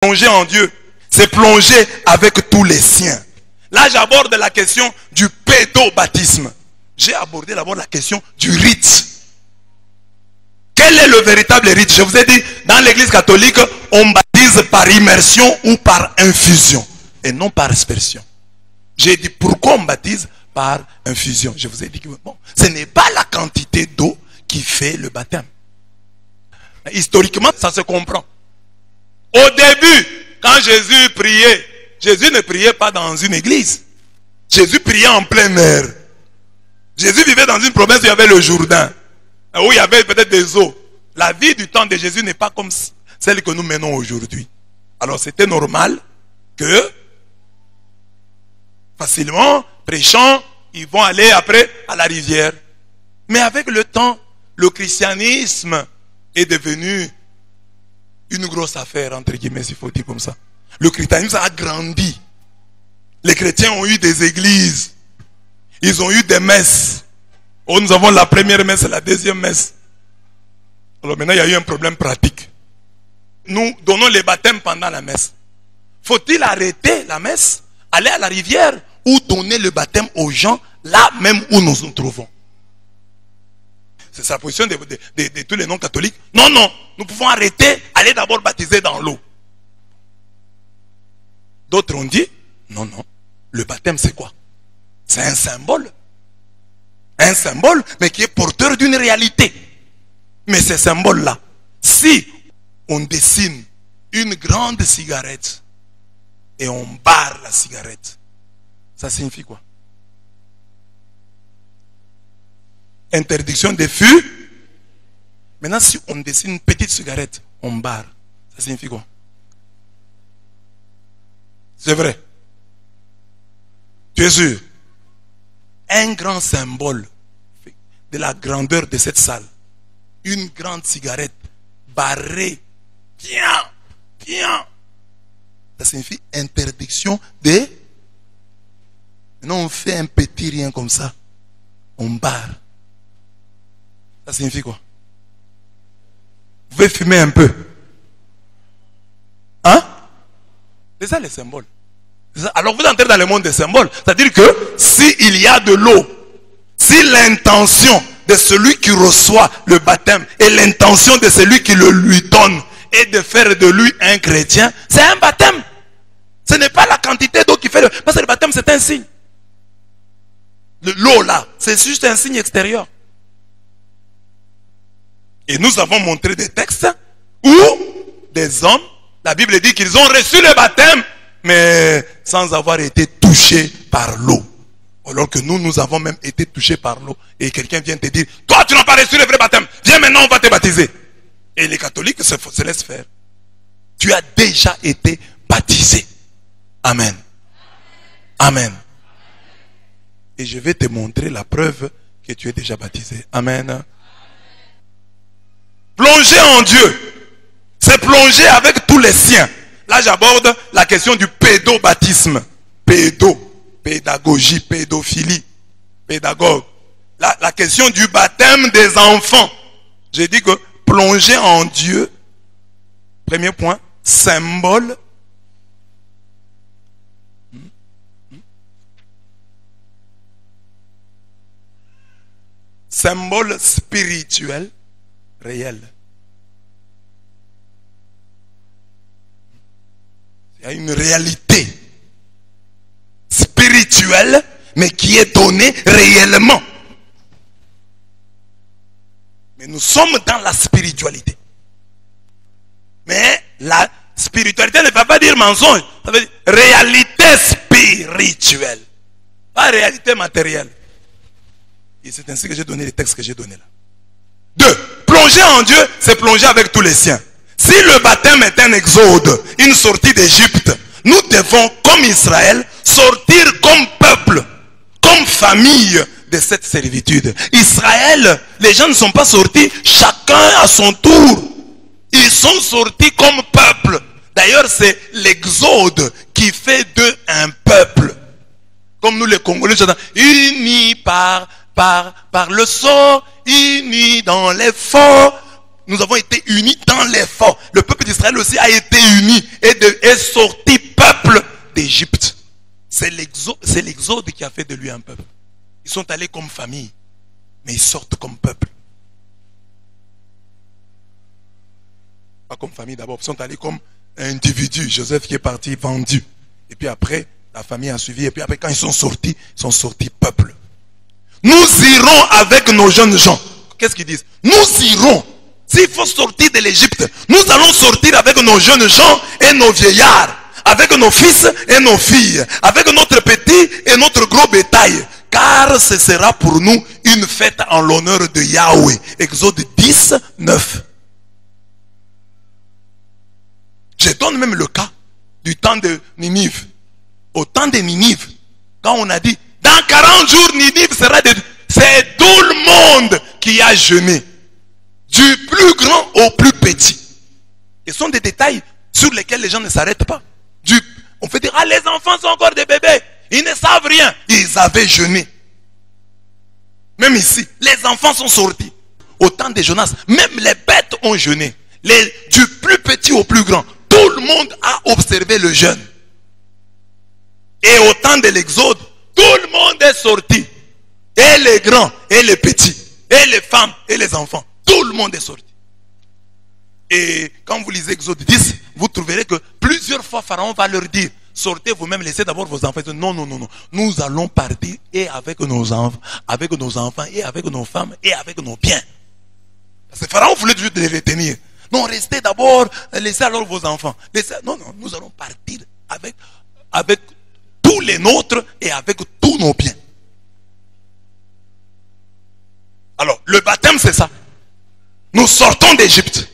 Plonger en Dieu, c'est plonger avec tous les siens. Là, j'aborde la question du pédobaptisme. J'ai abordé d'abord la question du rite. Quel est le véritable rite? Je vous ai dit, dans l'église catholique, on baptise par immersion ou par infusion, et non par aspersion. J'ai dit, pourquoi on baptise par infusion? Je vous ai dit que bon, ce n'est pas la quantité d'eau qui fait le baptême. Historiquement, ça se comprend. Au début, quand Jésus priait, Jésus ne priait pas dans une église. Jésus priait en plein air. Jésus vivait dans une province où il y avait le Jourdain, où il y avait peut-être des eaux. La vie du temps de Jésus n'est pas comme celle que nous menons aujourd'hui. Alors c'était normal que, facilement, prêchant, ils vont aller après à la rivière. Mais avec le temps, le christianisme est devenu une grosse affaire, entre guillemets, s'il faut dire comme ça. Le christianisme a grandi. Les chrétiens ont eu des églises. Ils ont eu des messes. Oh, nous avons la première messe et la deuxième messe. Alors maintenant, il y a eu un problème pratique. Nous donnons les baptêmes pendant la messe. Faut-il arrêter la messe, aller à la rivière ou donner le baptême aux gens là même où nous nous trouvons? C'est la position de tous les non-catholiques. Non, non, nous pouvons arrêter, aller d'abord baptiser dans l'eau. D'autres ont dit, non, non, le baptême c'est quoi? C'est un symbole. Un symbole, mais qui est porteur d'une réalité. Mais ces symboles-là, si on dessine une grande cigarette et on barre la cigarette, ça signifie quoi? Interdiction des fûts. Maintenant, si on dessine une petite cigarette, on barre, ça signifie quoi? C'est vrai. Tu es sûr? Un grand symbole de la grandeur de cette salle. Une grande cigarette barrée. Bien, bien. Ça signifie interdiction des... Maintenant, on fait un petit rien comme ça. On barre. Ça signifie quoi? Vous pouvez fumer un peu. Hein? C'est ça les symboles. Alors vous entrez dans le monde des symboles. C'est-à-dire que s'il y a de l'eau, si l'intention de celui qui reçoit le baptême et l'intention de celui qui le lui donne est de faire de lui un chrétien, c'est un baptême. Ce n'est pas la quantité d'eau qui fait le... Parce que le baptême c'est un signe. L'eau là, c'est juste un signe extérieur. Et nous avons montré des textes où des hommes, la Bible dit qu'ils ont reçu le baptême, mais sans avoir été touchés par l'eau. Alors que nous avons même été touchés par l'eau. Et quelqu'un vient te dire, toi tu n'as pas reçu le vrai baptême, viens maintenant on va te baptiser. Et les catholiques se laissent faire. Tu as déjà été baptisé. Amen. Amen. Et je vais te montrer la preuve que tu es déjà baptisé. Amen. Plonger en Dieu, c'est plonger avec tous les siens. Là, j'aborde la question du pédobaptisme. Pédagogie, pédophilie, pédagogue. La question du baptême des enfants. J'ai dit que plonger en Dieu, premier point, symbole. Symbole spirituel réel. Il y a une réalité spirituelle, mais qui est donnée réellement. Mais nous sommes dans la spiritualité. Mais la spiritualité ne veut pas dire mensonge. Ça veut dire réalité spirituelle. Pas réalité matérielle. Et c'est ainsi que j'ai donné les textes que j'ai donnés là. 2. Plonger en Dieu, c'est plonger avec tous les siens. Si le baptême est un exode, une sortie d'Égypte, nous devons, comme Israël, sortir comme peuple, comme famille de cette servitude. Israël, les gens ne sont pas sortis chacun à son tour. Ils sont sortis comme peuple. D'ailleurs, c'est l'exode qui fait d'eux un peuple. Comme nous les Congolais, unis par le sort, unis dans l'effort. nous avons été unis dans l'effort. Le peuple d'Israël aussi a été uni et est sorti peuple d'Égypte. C'est l'exode qui a fait de lui un peuple. Ils sont allés comme famille, mais ils sortent comme peuple. Pas comme famille d'abord, ils sont allés comme individu. Joseph qui est parti vendu. Et puis après, la famille a suivi. Et puis après, quand ils sont sortis peuple. Nous irons avec nos jeunes gens. Qu'est-ce qu'ils disent? Nous irons. S'il faut sortir de l'Égypte, nous allons sortir avec nos jeunes gens et nos vieillards, avec nos fils et nos filles, avec notre petit et notre gros bétail. Car ce sera pour nous une fête en l'honneur de Yahweh. Exode 10, 9. Je donne même le cas du temps de Ninive. Au temps de Ninive, quand on a dit, dans 40 jours, Ninive sera de... C'est tout le monde qui a jeûné. Du plus grand au plus petit. Ce sont des détails sur lesquels les gens ne s'arrêtent pas. On peut dire, ah, les enfants sont encore des bébés. Ils ne savent rien. Ils avaient jeûné. Même ici, les enfants sont sortis. Au temps de Jonas, même les bêtes ont jeûné. Du plus petit au plus grand. Tout le monde a observé le jeûne. Et au temps de l'Exode, tout le monde est sorti. Et les grands, et les petits, et les femmes, et les enfants. Tout le monde est sorti. Et quand vous lisez Exode 10, vous trouverez que plusieurs fois Pharaon va leur dire, sortez vous-même, laissez d'abord vos enfants. Non, non, non, non. Nous allons partir et avec nos enfants, et avec nos femmes, et avec nos biens. Parce que Pharaon voulait juste les retenir. Non, restez d'abord, laissez alors vos enfants. Non, non, nous allons partir avec tous les nôtres et avec tous nos biens. Alors, le baptême, c'est ça. Nous sortons d'Égypte.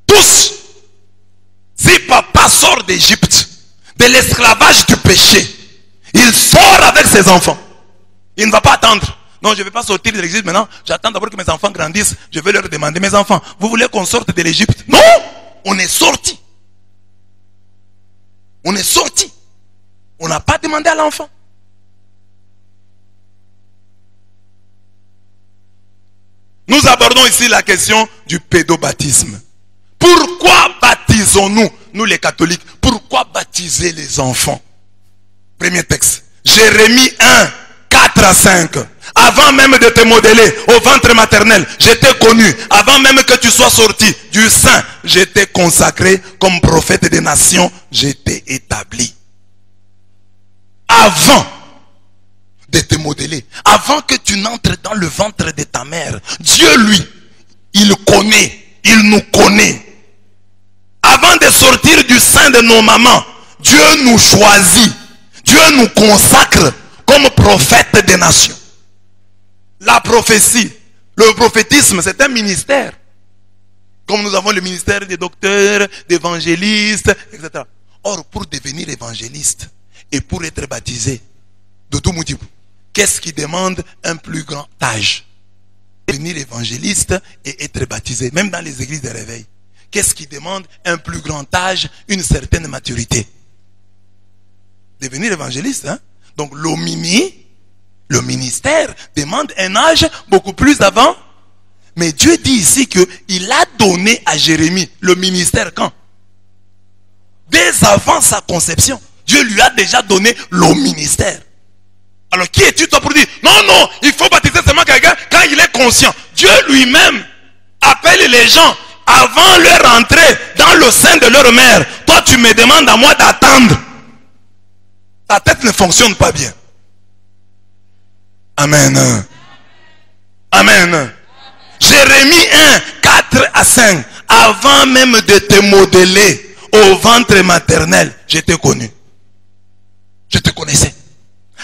Tous. Si papa sort d'Égypte, de l'esclavage du péché, il sort avec ses enfants. Il ne va pas attendre. Non, je ne vais pas sortir de l'Égypte maintenant. J'attends d'abord que mes enfants grandissent. Je vais leur demander, mes enfants, vous voulez qu'on sorte de l'Égypte? Non, on est sorti. On est sorti. On n'a pas demandé à l'enfant. Nous abordons ici la question du pédobaptisme. Pourquoi baptisons-nous, nous les catholiques, pourquoi baptiser les enfants? Premier texte. Jérémie 1, 4 à 5. Avant même de te modeler au ventre maternel, je t'ai connu. Avant même que tu sois sorti du sein, je t'ai consacré comme prophète des nations, je t'ai établi. Avant de te modeler, avant que tu n'entres dans le ventre de ta mère, Dieu lui, il connaît, il nous connaît. Avant de sortir du sein de nos mamans, Dieu nous choisit, Dieu nous consacre comme prophète des nations. La prophétie, le prophétisme, c'est un ministère. Comme nous avons le ministère des docteurs, d'évangélistes, etc. Or, pour devenir évangéliste et pour être baptisé, Doudou Moudibou, qu'est-ce qui demande un plus grand âge? Devenir évangéliste et être baptisé, même dans les églises de réveil. Qu'est-ce qui demande un plus grand âge, une certaine maturité? Devenir évangéliste, hein? Donc le ministère demande un âge beaucoup plus avant. Mais Dieu dit ici qu'il a donné à Jérémie le ministère quand? Dès avant sa conception. Dieu lui a déjà donné le ministère. Alors qui es-tu toi pour dire non, non, il faut baptiser seulement quelqu'un quand il est conscient? Dieu lui-même appelle les gens avant leur entrée dans le sein de leur mère. Toi tu me demandes à moi d'attendre. Ta tête ne fonctionne pas bien. Amen. Amen. Jérémie 1, 4 à 5. Avant même de te modeler au ventre maternel, je t'ai connu. Je te connaissais.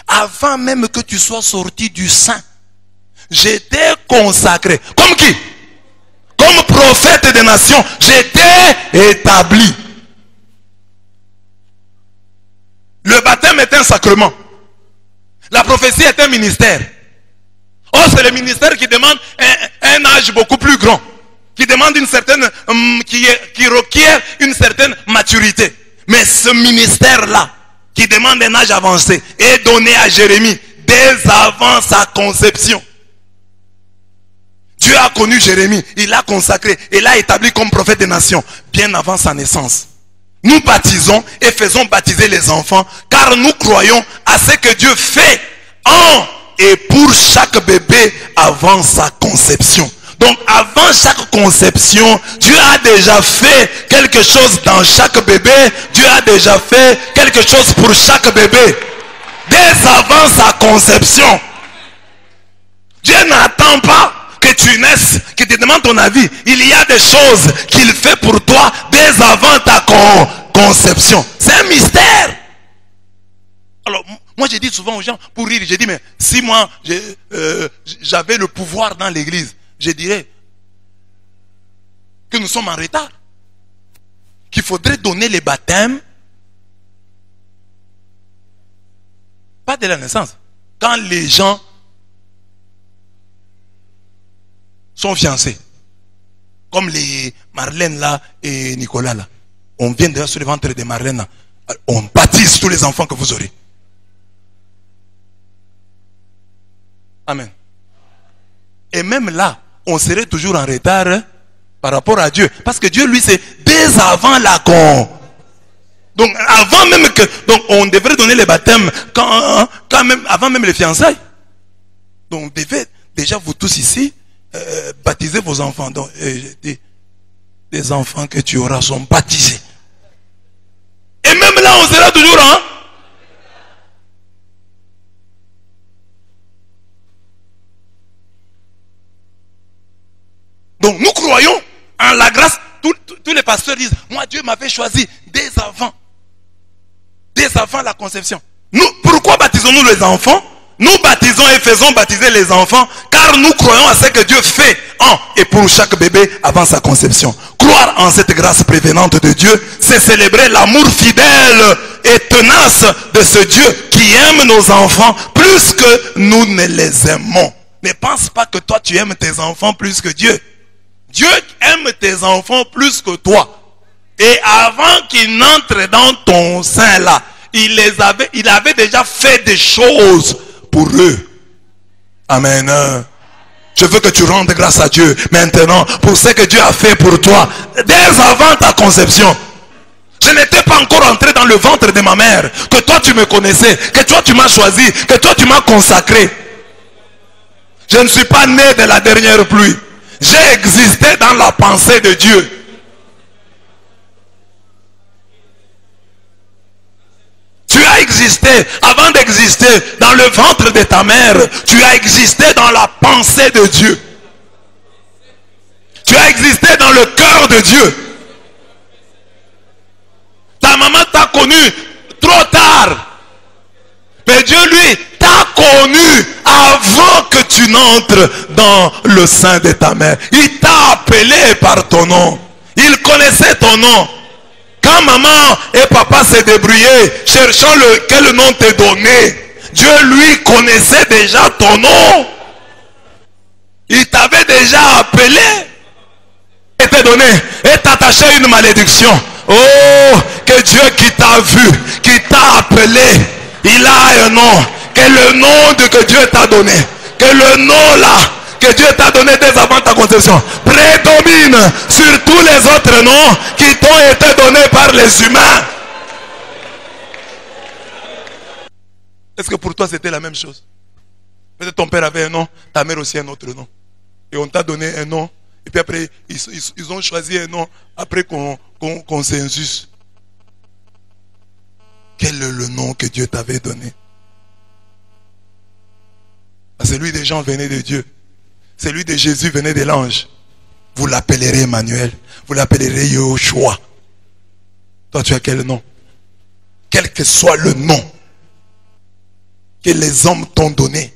Avant même que tu sois sorti du sein, je t'ai consacré. Comme qui? Comme prophète des nations, je t'ai établi. Le baptême est un sacrement. La prophétie est un ministère. Or, c'est le ministère qui demande un âge beaucoup plus grand. Qui demande une certaine, qui requiert une certaine maturité. Mais ce ministère-là, qui demande un âge avancé, est donné à Jérémie dès avant sa conception. Dieu a connu Jérémie, il l'a consacré et l'a établi comme prophète des nations, bien avant sa naissance. Nous baptisons et faisons baptiser les enfants, car nous croyons à ce que Dieu fait en et pour chaque bébé avant sa conception. Donc avant chaque conception, Dieu a déjà fait quelque chose dans chaque bébé. Dieu a déjà fait quelque chose pour chaque bébé. Dès avant sa conception. Dieu n'attend pas que tu naisses, qu'il te demande ton avis. Il y a des choses qu'il fait pour toi dès avant ta conception. C'est un mystère. Alors, moi je dis souvent aux gens, pour rire, je dis, mais si moi j'avais le pouvoir dans l'église, je dirais que nous sommes en retard. Qu'il faudrait donner les baptêmes, pas de la naissance. Quand les gens sont fiancés, comme les Marlène là et Nicolas là. On vient déjà sur le ventre de Marlène là. On baptise tous les enfants que vous aurez. Amen. Et même là, on serait toujours en retard par rapport à Dieu. Parce que Dieu, lui, c'est dès avant la Donc, avant même que... Donc, on devrait donner les baptêmes quand même, avant même les fiançailles. Donc, on devait, déjà, vous tous ici, baptiser vos enfants. Donc, les enfants que tu auras sont baptisés. Et même là, on sera toujours en... Donc nous croyons en la grâce. Tous les pasteurs disent, moi Dieu m'avait choisi dès avant la conception. Pourquoi baptisons-nous les enfants? Nous baptisons et faisons baptiser les enfants car nous croyons à ce que Dieu fait en et pour chaque bébé avant sa conception. Croire en cette grâce prévenante de Dieu, c'est célébrer l'amour fidèle et tenace de ce Dieu qui aime nos enfants plus que nous ne les aimons. Ne pense pas que toi tu aimes tes enfants plus que Dieu. Dieu aime tes enfants plus que toi. Et avant qu'ils n'entrent dans ton sein là, il avait déjà fait des choses pour eux. Amen. Je veux que tu rendes grâce à Dieu maintenant pour ce que Dieu a fait pour toi dès avant ta conception. Je n'étais pas encore entré dans le ventre de ma mère, que toi tu me connaissais, que toi tu m'as choisi, que toi tu m'as consacré. Je ne suis pas né de la dernière pluie. J'ai existé dans la pensée de Dieu. Tu as existé, avant d'exister dans le ventre de ta mère, tu as existé dans la pensée de Dieu. Tu as existé dans le cœur de Dieu. Ta maman t'a connu trop tard. Mais Dieu, lui, t'a connu avant que tu n'entres dans le sein de ta mère. Il t'a appelé par ton nom. Il connaissait ton nom. Quand maman et papa s'est débrouillés, cherchant quel nom te donner, Dieu, lui, connaissait déjà ton nom. Il t'avait déjà appelé. Et te donné. Et t'attachait à une malédiction. Oh, que Dieu qui t'a vu, qui t'a appelé, il a un nom. Que le nom que Dieu t'a donné, que le nom là, que Dieu t'a donné dès avant ta conception, prédomine sur tous les autres noms qui t'ont été donnés par les humains. Est-ce que pour toi c'était la même chose? Peut-être ton père avait un nom, ta mère aussi un autre nom. Et on t'a donné un nom. Et puis après, ils ont choisi un nom après consensus. Quel est le nom que Dieu t'avait donné? Celui des gens venait de Dieu. Celui de Jésus venait de l'ange. Vous l'appellerez Emmanuel. Vous l'appellerez Yoshua. Toi, tu as quel nom? Quel que soit le nom que les hommes t'ont donné.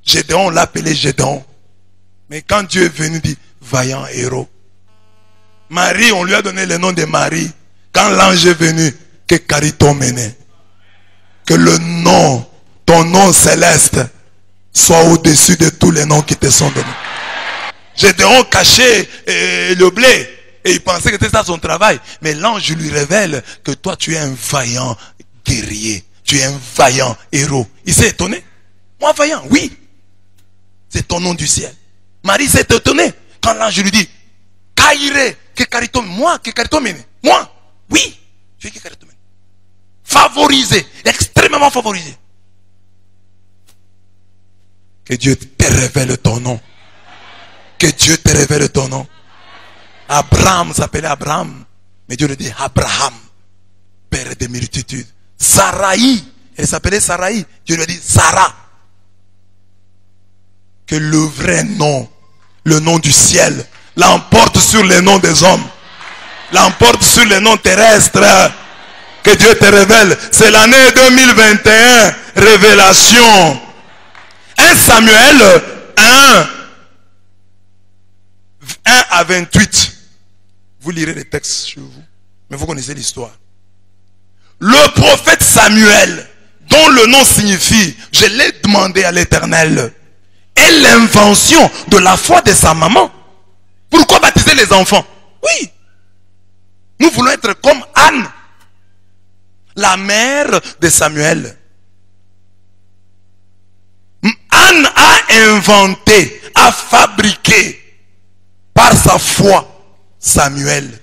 Gédéon l'appelait Gédéon. Mais quand Dieu est venu, dit vaillant héros. Marie, on lui a donné le nom de Marie. Quand l'ange est venu, que Carito menait. Que le nom, ton nom céleste, soit au-dessus de tous les noms qui te sont donnés. Gédéon cachait le blé. Et il pensait que c'était ça son travail. Mais l'ange lui révèle que toi tu es un vaillant guerrier. Tu es un vaillant héros. Il s'est étonné. Moi vaillant, oui. C'est ton nom du ciel. Marie s'est étonnée quand l'ange lui dit, Kaire, que carito, moi, que carito mène. Moi, oui, je suis que carito mène. Favorisé, extrêmement favorisé. Que Dieu te révèle ton nom. Que Dieu te révèle ton nom. Abraham s'appelait Abraham, mais Dieu le dit Abraham, père des multitudes. Sarai, elle s'appelait Sarai, Dieu lui dit Sarah. Que le vrai nom, le nom du ciel, l'emporte sur les noms des hommes, l'emporte sur les noms terrestres. Que Dieu te révèle. C'est l'année 2021, révélation. 1 Samuel 1 à 28. Vous lirez les textes chez vous, mais vous connaissez l'histoire. Le prophète Samuel, dont le nom signifie « Je l'ai demandé à l'Éternel », est l'invention de la foi de sa maman. Pourquoi baptiser les enfants? Oui. Nous voulons être comme Anne, la mère de Samuel. Anne a inventé, a fabriqué par sa foi Samuel.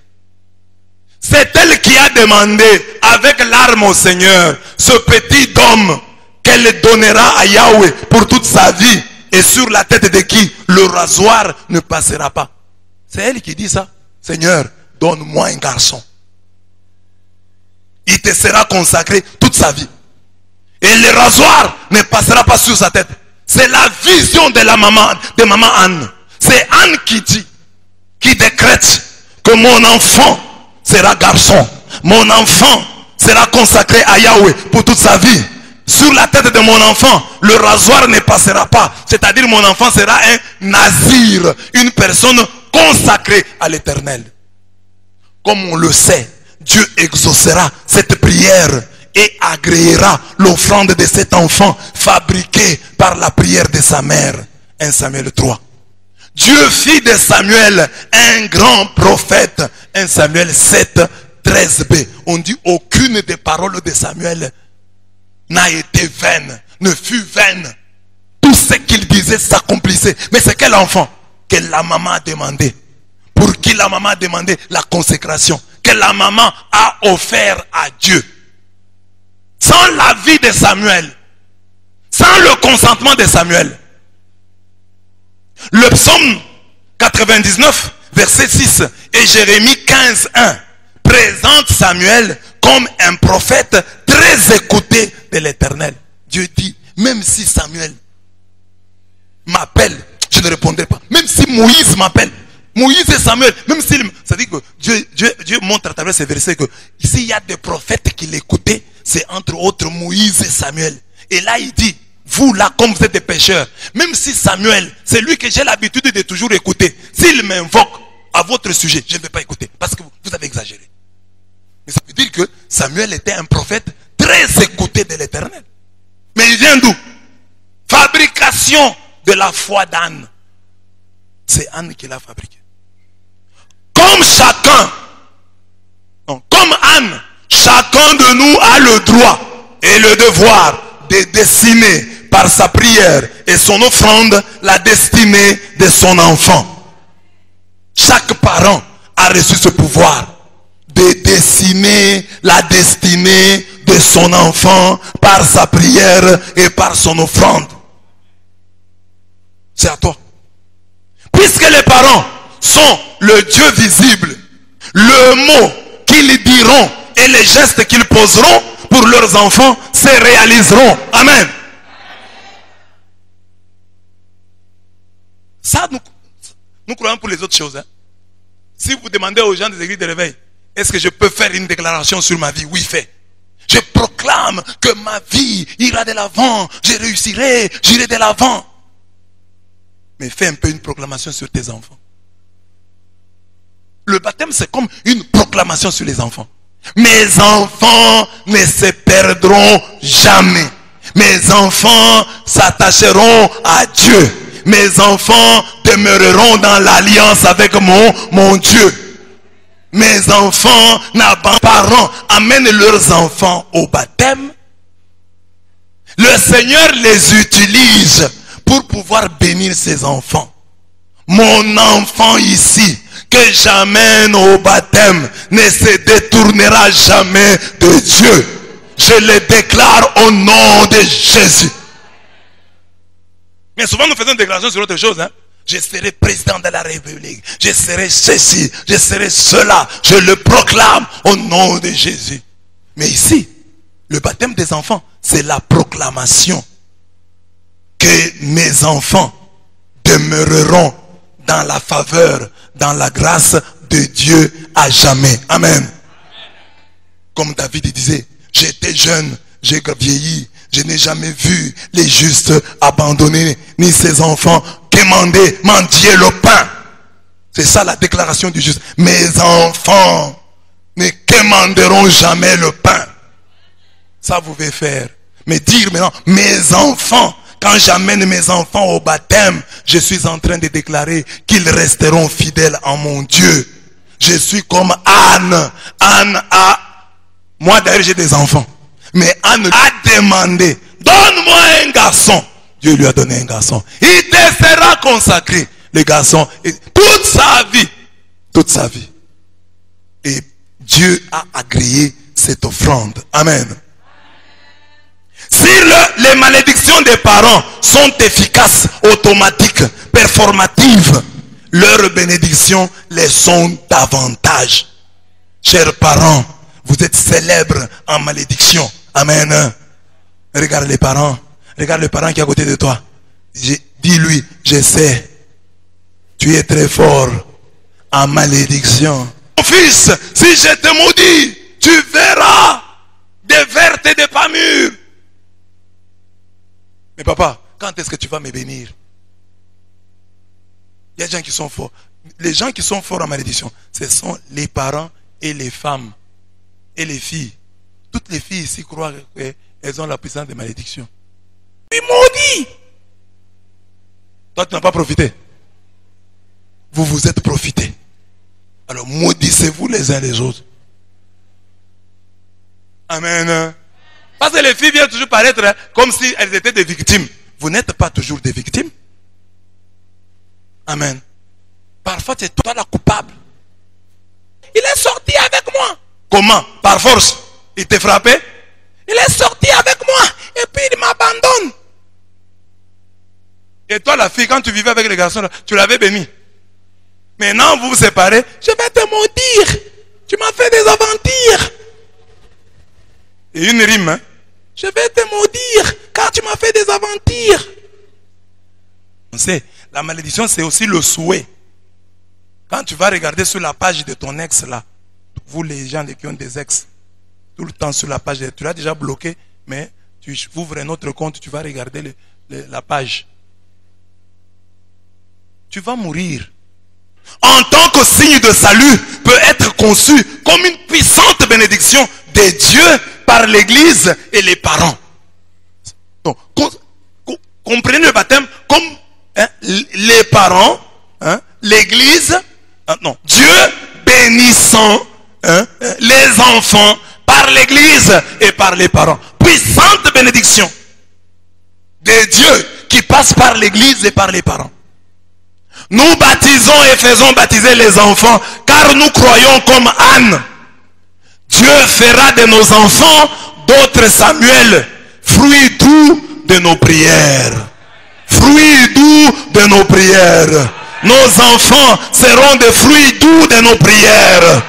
C'est elle qui a demandé avec larmes au Seigneur ce petit homme qu'elle donnera à Yahweh pour toute sa vie, et sur la tête de qui le rasoir ne passera pas. C'est elle qui dit ça. Seigneur, donne-moi un garçon. Il te sera consacré toute sa vie. Et le rasoir ne passera pas sur sa tête. C'est la vision de la maman, de maman Anne. C'est Anne qui dit, qui décrète que mon enfant sera garçon. Mon enfant sera consacré à Yahweh pour toute sa vie. Sur la tête de mon enfant, le rasoir ne passera pas. C'est-à-dire mon enfant sera un nazir, une personne consacrée à l'Éternel. Comme on le sait, Dieu exaucera cette prière et agréera l'offrande de cet enfant fabriqué par la prière de sa mère. 1 Samuel 3. Dieu fit de Samuel un grand prophète. 1 Samuel 7, 13b. On dit aucune des paroles de Samuel n'a été vaine, ne fut vaine. Tout ce qu'il disait s'accomplissait. Mais c'est quel enfant que la maman a demandé? Pour qui la maman a demandé la consécration? Que la maman a offert à Dieu. Sans l'avis de Samuel, sans le consentement de Samuel. Le psaume 99, verset 6 et Jérémie 15, 1 présente Samuel comme un prophète très écouté de l'Éternel. Dieu dit, même si Samuel m'appelle, je ne répondrai pas. Même si Moïse m'appelle, Moïse et Samuel, même si... Ça dit que Dieu montre à travers ces versets que ici il y a des prophètes qui l'écoutaient, c'est entre autres Moïse et Samuel. Et là il dit, vous là comme vous êtes des pécheurs, même si Samuel, c'est lui que j'ai l'habitude de toujours écouter, s'il m'invoque à votre sujet, je ne vais pas écouter, parce que vous avez exagéré. Mais ça veut dire que Samuel était un prophète très écouté de l'Éternel. Mais il vient d'où? Fabrication de la foi d'Anne. C'est Anne qui l'a fabriqué. Comme chacun, non, comme Anne, chacun de nous a le droit et le devoir de dessiner par sa prière et son offrande la destinée de son enfant. Chaque parent a reçu ce pouvoir de dessiner la destinée de son enfant par sa prière et par son offrande. C'est à toi. Puisque les parents sont le Dieu visible, le mot qu'ils diront et les gestes qu'ils poseront pour leurs enfants se réaliseront. Amen. Ça, nous croyons pour les autres choses. Hein. Si vous demandez aux gens des églises de réveil, est-ce que je peux faire une déclaration sur ma vie? Oui, fais. Je proclame que ma vie ira de l'avant, je réussirai, j'irai de l'avant. Mais fais un peu une proclamation sur tes enfants. Le baptême, c'est comme une proclamation sur les enfants. Mes enfants ne se perdront jamais. Mes enfants s'attacheront à Dieu. Mes enfants demeureront dans l'alliance avec mon Dieu. Mes enfants, parents, amènent leurs enfants au baptême. Le Seigneur les utilise pour pouvoir bénir ses enfants. Mon enfant ici, que j'amène au baptême, ne se détournera jamais de Dieu. Je le déclare au nom de Jésus. Mais souvent nous faisons une déclaration sur autre chose. Je serai président de la République. Je serai ceci, je serai cela. Je le proclame au nom de Jésus. Mais ici, le baptême des enfants, c'est la proclamation que mes enfants demeureront dans la faveur, dans la grâce de Dieu à jamais. Amen. Comme David disait, j'étais jeune, j'ai vieilli, je n'ai jamais vu les justes abandonnés, ni ses enfants quémander, mendier le pain. C'est ça la déclaration du juste. Mes enfants ne quémanderont jamais le pain. Ça vous pouvez faire. Mais dire maintenant, mes enfants, quand j'amène mes enfants au baptême, je suis en train de déclarer qu'ils resteront fidèles en mon Dieu. Je suis comme Anne. Anne a... Moi d'ailleurs j'ai des enfants. Mais Anne a demandé, donne-moi un garçon. Dieu lui a donné un garçon. Il te sera consacré. Le garçon, toute sa vie. Toute sa vie. Et Dieu a agréé cette offrande. Amen. Si les malédictions des parents sont efficaces, automatiques, performatives, leurs bénédictions les sont davantage. Chers parents, vous êtes célèbres en malédiction. Amen. Regarde les parents. Regarde le parent qui est à côté de toi. Dis-lui, je sais, tu es très fort en malédiction. Mon fils, si je te maudis, tu verras des vertes et des pas mûres. Mais papa, quand est-ce que tu vas me bénir? Il y a des gens qui sont forts. Les gens qui sont forts en malédiction, ce sont les parents et les femmes et les filles. Toutes les filles ici croient qu'elles ont la puissance de malédiction. Tu maudis. Toi, tu n'as pas profité. Vous vous êtes profité. Alors maudissez-vous les uns les autres. Amen. Parce que les filles viennent toujours paraître comme si elles étaient des victimes. Vous n'êtes pas toujours des victimes. Amen. Parfois, c'est toi la coupable. Il est sorti avec moi. Comment? Par force. Il t'a frappé? Il est sorti avec moi. Et puis il m'abandonne. Et toi, la fille, quand tu vivais avec les garçons, tu l'avais béni. Maintenant, vous vous séparez. Je vais te maudire. Tu m'as fait des aventures. Et une rime, hein? Je vais te maudire car tu m'as fait des aventures. On sait, la malédiction c'est aussi le souhait. Quand tu vas regarder sur la page de ton ex là, vous les gens qui ont des ex, tout le temps sur la page, tu l'as déjà bloqué, mais tu ouvres un autre compte, tu vas regarder la page. Tu vas mourir. En tant que signe de salut peut être conçu comme une puissante bénédiction de Dieu par l'église et les parents. Donc, comprenez le baptême comme les parents, l'église, Dieu bénissant les enfants par l'église et par les parents. Puissante bénédiction de Dieu qui passe par l'église et par les parents. Nous baptisons et faisons baptiser les enfants car nous croyons comme Anne. Dieu fera de nos enfants d'autres Samuel, fruit doux de nos prières. Fruit doux de nos prières. Nos enfants seront des fruits doux de nos prières.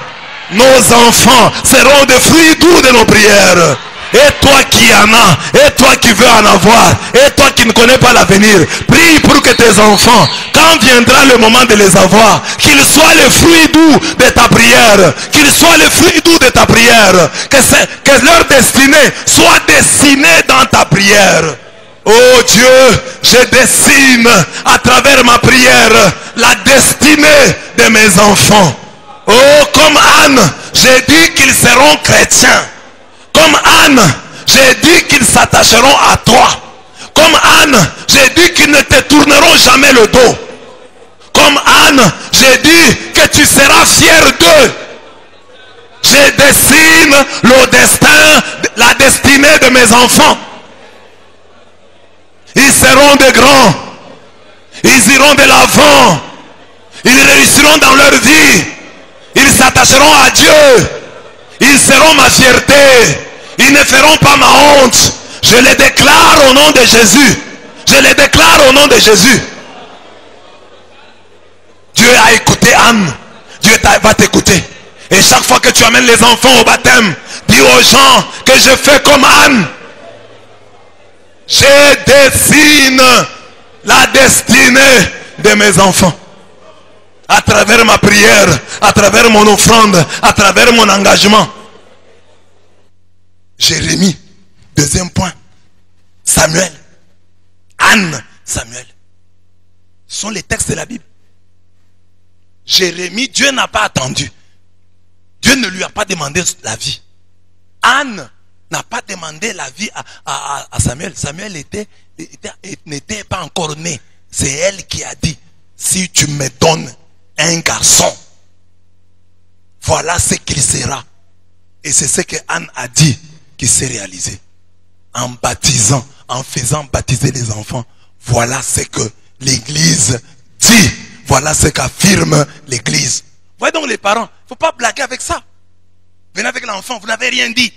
Nos enfants seront des fruits doux de nos prières. Et toi qui en as, et toi qui veux en avoir, et toi qui ne connais pas l'avenir, prie pour que tes enfants, quand viendra le moment de les avoir, qu'ils soient les fruits doux de ta prière, qu'ils soient les fruits doux de ta prière, que leur destinée soit dessinée dans ta prière. Oh Dieu, je dessine à travers ma prière la destinée de mes enfants. Oh, comme Anne, j'ai dit qu'ils seront chrétiens. Comme Anne, j'ai dit qu'ils s'attacheront à toi. Comme Anne, j'ai dit qu'ils ne te tourneront jamais le dos. Comme Anne, j'ai dit que tu seras fier d'eux. Je dessine le destin, la destinée de mes enfants. Ils seront des grands. Ils iront de l'avant. Ils réussiront dans leur vie. Ils s'attacheront à Dieu. Ils seront ma fierté. Ils ne feront pas ma honte. Je les déclare au nom de Jésus. Je les déclare au nom de Jésus. Dieu a écouté Anne. Dieu va t'écouter. Et chaque fois que tu amènes les enfants au baptême, dis aux gens que je fais comme Anne. Je dessine la destinée de mes enfants. À travers ma prière, à travers mon offrande, à travers mon engagement. Jérémie, deuxième point. Samuel, Anne, Samuel. Ce sont les textes de la Bible. Jérémie, Dieu n'a pas attendu. Dieu ne lui a pas demandé la vie. Anne n'a pas demandé la vie à Samuel. Samuel n'était pas encore né. C'est elle qui a dit, si tu me donnes un garçon, voilà ce qu'il sera. Et c'est ce que Anne a dit qui s'est réalisé. En baptisant, en faisant baptiser les enfants, voilà ce que l'Église dit. Voilà ce qu'affirme l'Église. Voyez donc les parents, il ne faut pas blaguer avec ça. Venez avec l'enfant, vous n'avez rien dit.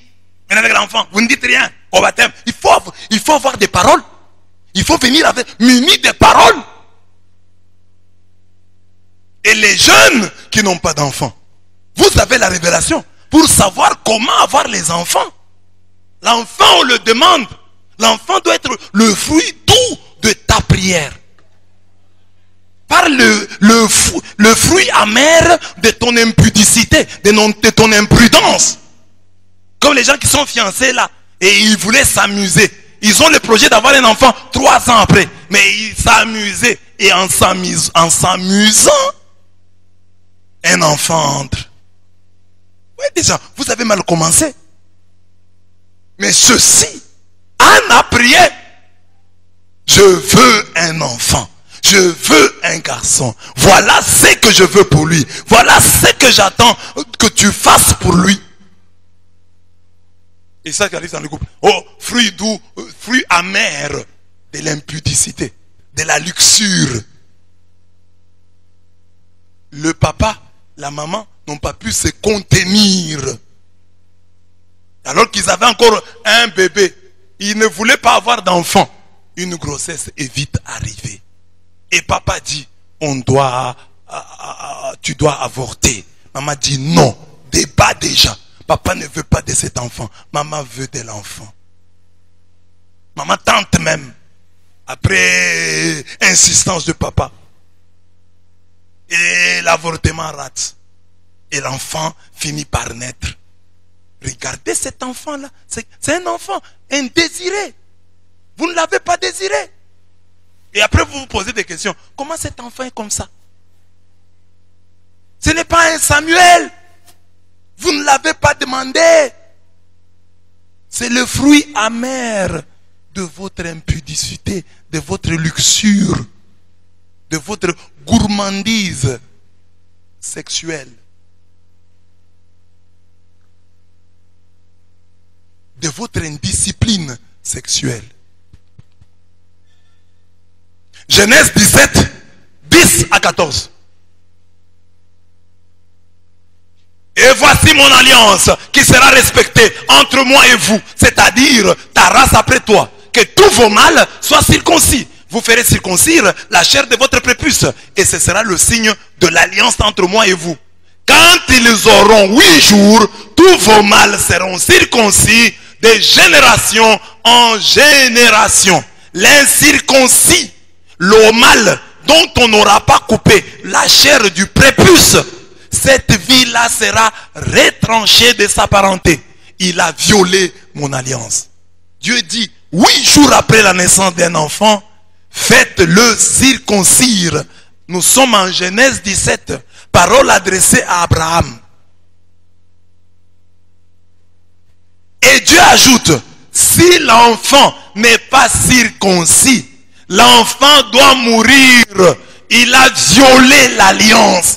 Venez avec l'enfant, vous ne dites rien au baptême. Il faut avoir des paroles. Il faut venir avec muni des paroles. Et les jeunes qui n'ont pas d'enfants, vous avez la révélation pour savoir comment avoir les enfants. L'enfant, on le demande. L'enfant doit être le fruit doux de ta prière. Par le fruit amer de ton impudicité, de ton imprudence. Comme les gens qui sont fiancés là, et ils voulaient s'amuser. Ils ont le projet d'avoir un enfant 3 ans après. Mais ils s'amusaient. Et en s'amusant, un enfant entre. Oui, déjà, vous avez mal commencé. Mais ceci, Anne a prié. Je veux un enfant. Je veux un garçon. Voilà ce que je veux pour lui. Voilà ce que j'attends que tu fasses pour lui. Et ça qui arrive dans le couple. Oh, fruit doux, fruit amer de l'impudicité, de la luxure. Le papa, la maman n'ont pas pu se contenir. Alors qu'ils avaient encore un bébé. Ils ne voulaient pas avoir d'enfant. Une grossesse est vite arrivée. Et papa dit, tu dois avorter. Maman dit non, débat déjà. Papa ne veut pas de cet enfant. Maman veut de l'enfant. Maman tente même. Après insistance de papa. Et l'avortement rate. Et l'enfant finit par naître. Regardez cet enfant-là. C'est un enfant indésiré. Vous ne l'avez pas désiré. Et après vous vous posez des questions. Comment cet enfant est comme ça? Ce n'est pas un Samuel. Vous ne l'avez pas demandé. C'est le fruit amer de votre impudicité, de votre luxure, de votre gourmandise sexuelle, de votre indiscipline sexuelle. Genèse 17, 10 à 14. Et voici mon alliance qui sera respectée entre moi et vous, c'est-à-dire ta race après toi, que tous vos mâles soient circoncis. Vous ferez circoncire la chair de votre prépuce, et ce sera le signe de l'alliance entre moi et vous. Quand ils auront 8 jours, tous vos mâles seront circoncis de génération en génération. L'incirconcis, le mâle dont on n'aura pas coupé la chair du prépuce, cette vie-là sera retranchée de sa parenté. Il a violé mon alliance. Dieu dit, 8 jours après la naissance d'un enfant, faites-le circoncire. Nous sommes en Genèse 17, parole adressée à Abraham. Et Dieu ajoute, si l'enfant n'est pas circoncis, l'enfant doit mourir. Il a violé l'alliance.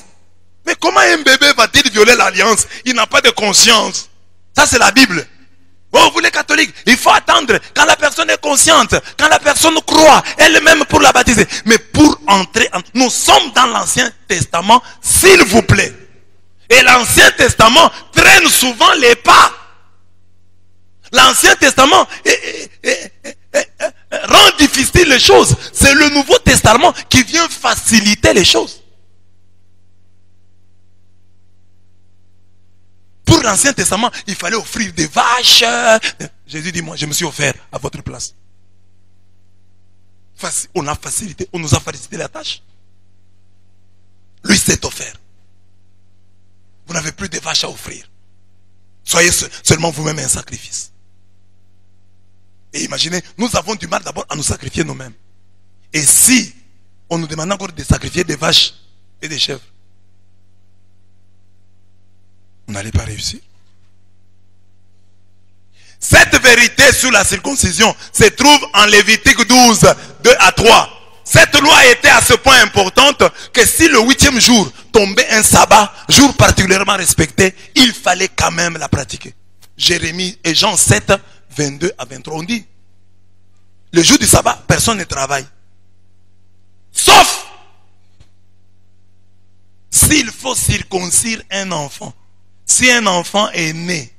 Mais comment un bébé va-t-il violer l'alliance? Il n'a pas de conscience. Ça c'est la Bible. Oh, vous les catholiques, il faut attendre quand la personne est consciente, quand la personne croit, elle-même pour la baptiser. Mais pour entrer, nous sommes dans l'Ancien Testament, s'il vous plaît. Et l'Ancien Testament traîne souvent les pas. L'Ancien Testament rend difficile les choses. C'est le Nouveau Testament qui vient faciliter les choses. Pour l'Ancien Testament, il fallait offrir des vaches. Jésus dit, moi, je me suis offert à votre place. On a facilité, on nous a facilité la tâche. Lui s'est offert. Vous n'avez plus de vaches à offrir. Soyez seulement vous-même un sacrifice. Et imaginez, nous avons du mal d'abord à nous sacrifier nous-mêmes. Et si on nous demande encore de sacrifier des vaches et des chèvres, on n'allait pas réussir. Cette vérité sur la circoncision se trouve en Lévitique 12, 2 à 3. Cette loi était à ce point importante que si le 8e jour tombait un sabbat, jour particulièrement respecté, il fallait quand même la pratiquer. Jérémie et Jean 7, 22 à 23, on dit, le jour du sabbat, personne ne travaille. Sauf s'il faut circoncire un enfant. Si un enfant est né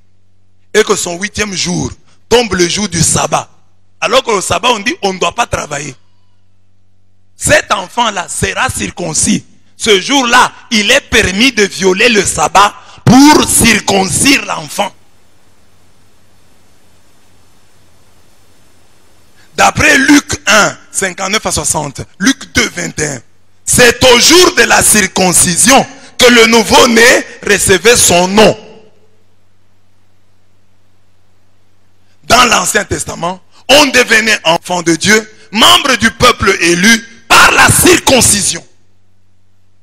et que son 8e jour tombe le jour du sabbat, alors que le sabbat on dit on ne doit pas travailler, cet enfant-là sera circoncis. Ce jour-là, il est permis de violer le sabbat pour circoncire l'enfant. D'après Luc 1, 59 à 60, Luc 2, 21, c'est au jour de la circoncision que le nouveau-né recevait son nom. Dans l'Ancien Testament, on devenait enfant de Dieu, membre du peuple élu par la circoncision.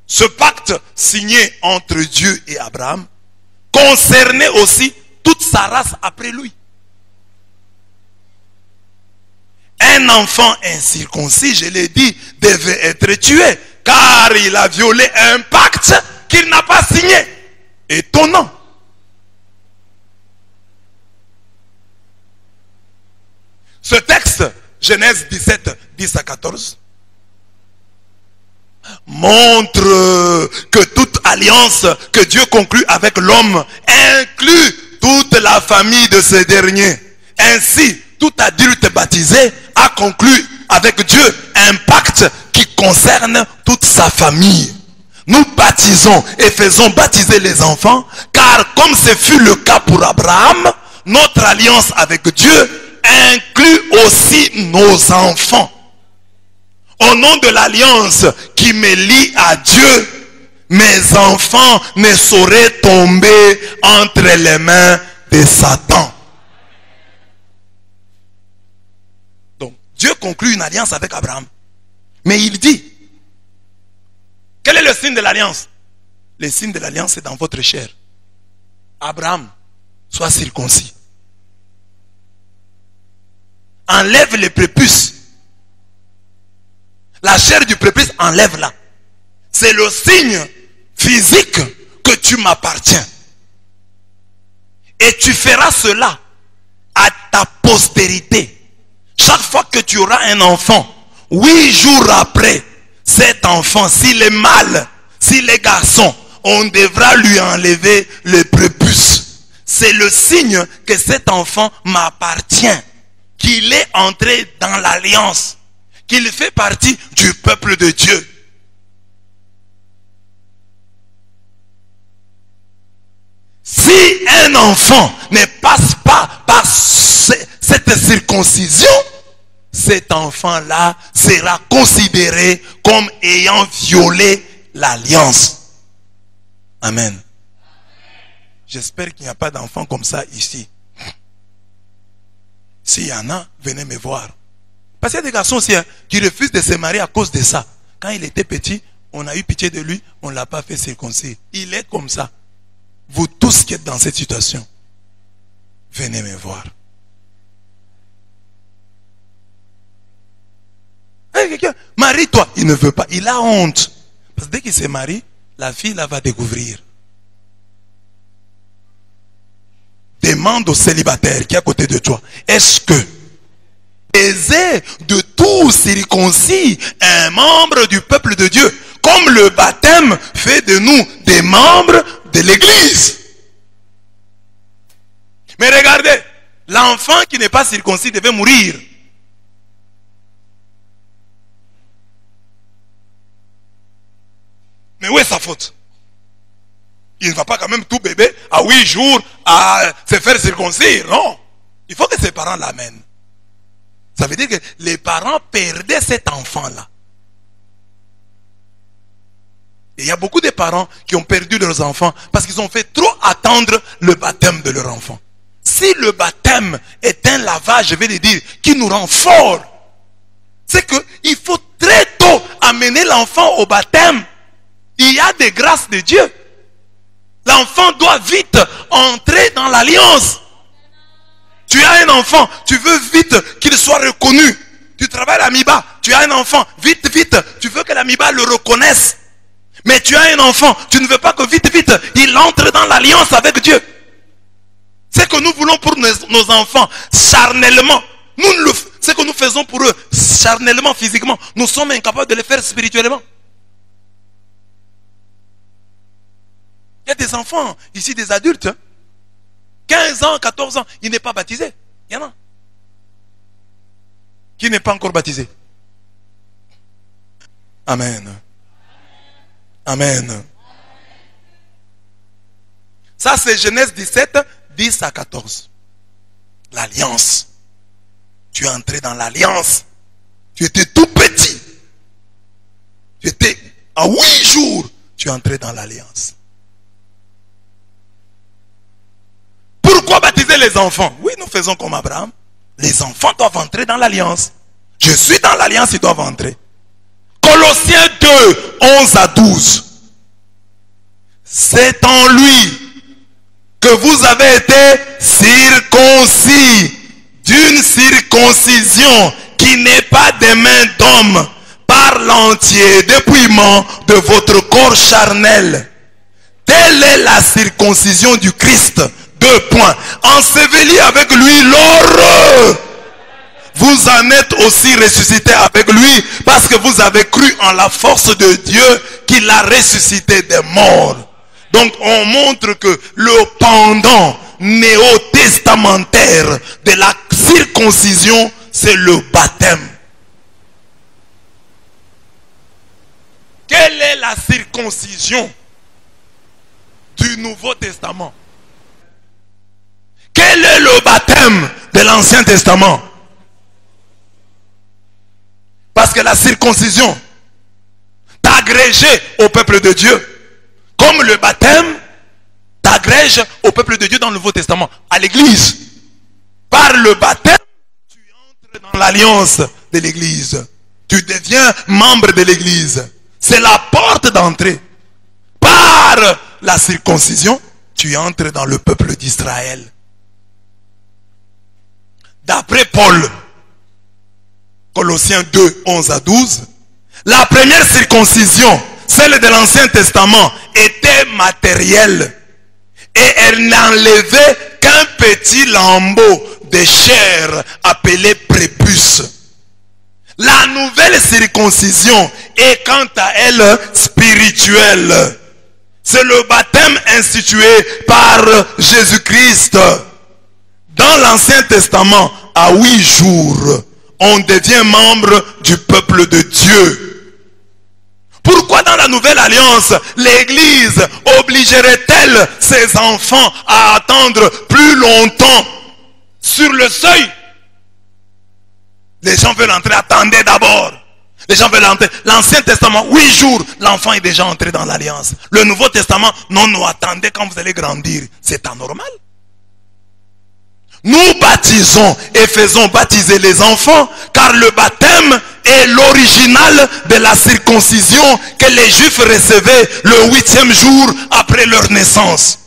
Ce pacte signé entre Dieu et Abraham concernait aussi toute sa race après lui. Un enfant incirconcis, je l'ai dit, devait être tué car il a violé un pacte qu'il n'a pas signé. Étonnant. Ce texte, Genèse 17, 10 à 14, montre que toute alliance que Dieu conclut avec l'homme inclut toute la famille de ce dernier. Ainsi, tout adulte baptisé a conclu avec Dieu un pacte qui concerne toute sa famille. Nous baptisons et faisons baptiser les enfants, car comme ce fut le cas pour Abraham, notre alliance avec Dieu inclut aussi nos enfants. Au nom de l'alliance qui me lie à Dieu, mes enfants ne sauraient tomber entre les mains de Satan. Donc, Dieu conclut une alliance avec Abraham. Mais il dit, quel est le signe de l'alliance? Le signe de l'alliance est dans votre chair. Abraham, sois circoncis. Enlève les prépuces. La chair du prépuce, enlève-la. C'est le signe physique que tu m'appartiens. Et tu feras cela à ta postérité. Chaque fois que tu auras un enfant, 8 jours après, cet enfant, s'il est mâle, s'il est garçon, on devra lui enlever le prépuce. C'est le signe que cet enfant m'appartient, qu'il est entré dans l'alliance, qu'il fait partie du peuple de Dieu. Si un enfant ne passe pas par cette circoncision, cet enfant-là sera considéré comme ayant violé l'alliance. Amen. J'espère qu'il n'y a pas d'enfants comme ça ici. S'il y en a, venez me voir. Parce qu'il y a des garçons aussi qui refusent de se marier à cause de ça. Quand il était petit, on a eu pitié de lui, on ne l'a pas fait circoncire. Il est comme ça. Vous tous qui êtes dans cette situation, venez me voir. Marie-toi. Il ne veut pas. Il a honte. Parce que dès qu'il se marie, la fille là va découvrir. demande au célibataire qui est à côté de toi, est-ce que baiser de tout circoncis un membre du peuple de Dieu, comme le baptême fait de nous des membres de l'église? Mais regardez, l'enfant qui n'est pas circoncis devait mourir. Mais où est sa faute? Il ne va pas quand même tout bébé à 8 jours à se faire circoncire. Non. Il faut que ses parents l'amènent. Ça veut dire que les parents perdaient cet enfant-là. Et il y a beaucoup de parents qui ont perdu leurs enfants parce qu'ils ont fait trop attendre le baptême de leur enfant. Si le baptême est un lavage, je vais le dire, qui nous rend forts, c'est qu'il faut très tôt amener l'enfant au baptême. Il y a des grâces de Dieu. L'enfant doit vite entrer dans l'alliance. Tu as un enfant, tu veux vite qu'il soit reconnu. Tu travailles à l'amiba, tu as un enfant, vite, tu veux que l'amiba le reconnaisse. Mais tu as un enfant, tu ne veux pas que vite, il entre dans l'alliance avec Dieu. C'est que nous voulons pour nos enfants, charnellement. Ce que nous faisons pour eux, charnellement, physiquement, nous sommes incapables de le faire spirituellement. Il y a des enfants, ici des adultes, 15 ans, 14 ans, il n'est pas baptisé. Il y en a. Qui n'est pas encore baptisé? Amen. Amen. Ça c'est Genèse 17, 10 à 14. L'alliance. Tu es entré dans l'alliance. Tu étais tout petit. Tu étais à 8 jours. Tu es entré dans l'alliance. Pourquoi baptiser les enfants? Oui, nous faisons comme Abraham. Les enfants doivent entrer dans l'alliance. Je suis dans l'alliance, ils doivent entrer. Colossiens 2, 11 à 12. C'est en lui que vous avez été circoncis d'une circoncision qui n'est pas des mains d'homme, par l'entier dépouillement de votre corps charnel. Telle est la circoncision du Christ. 2 points. Enseveli avec lui lors vous en êtes aussi ressuscité avec lui parce que vous avez cru en la force de Dieu qui l'a ressuscité des morts. Donc on montre que le pendant néo-testamentaire de la circoncision, c'est le baptême. Quelle est la circoncision du Nouveau Testament? Quel est le baptême de l'Ancien Testament? Parce que la circoncision t'agrégé au peuple de Dieu, comme le baptême t'agrège au peuple de Dieu dans le Nouveau Testament, à l'église. Par le baptême, tu entres dans l'alliance de l'église. Tu deviens membre de l'église. C'est la porte d'entrée. Par la circoncision, tu entres dans le peuple d'Israël. D'après Paul, Colossiens 2, 11 à 12, la première circoncision, celle de l'Ancien Testament, était matérielle. Et elle n'enlevait qu'un petit lambeau de chair appelé prépuce. La nouvelle circoncision est quant à elle spirituelle. C'est le baptême institué par Jésus-Christ. Dans l'Ancien Testament, à 8 jours, on devient membre du peuple de Dieu. Pourquoi dans la nouvelle alliance, l'église obligerait-elle ses enfants à attendre plus longtemps sur le seuil? Les gens veulent entrer, attendez d'abord. Les gens veulent entrer. L'Ancien Testament, 8 jours, l'enfant est déjà entré dans l'alliance. Le Nouveau Testament, non, nous attendez quand vous allez grandir. C'est anormal. Nous baptisons et faisons baptiser les enfants car le baptême est l'original de la circoncision que les Juifs recevaient le 8e jour après leur naissance.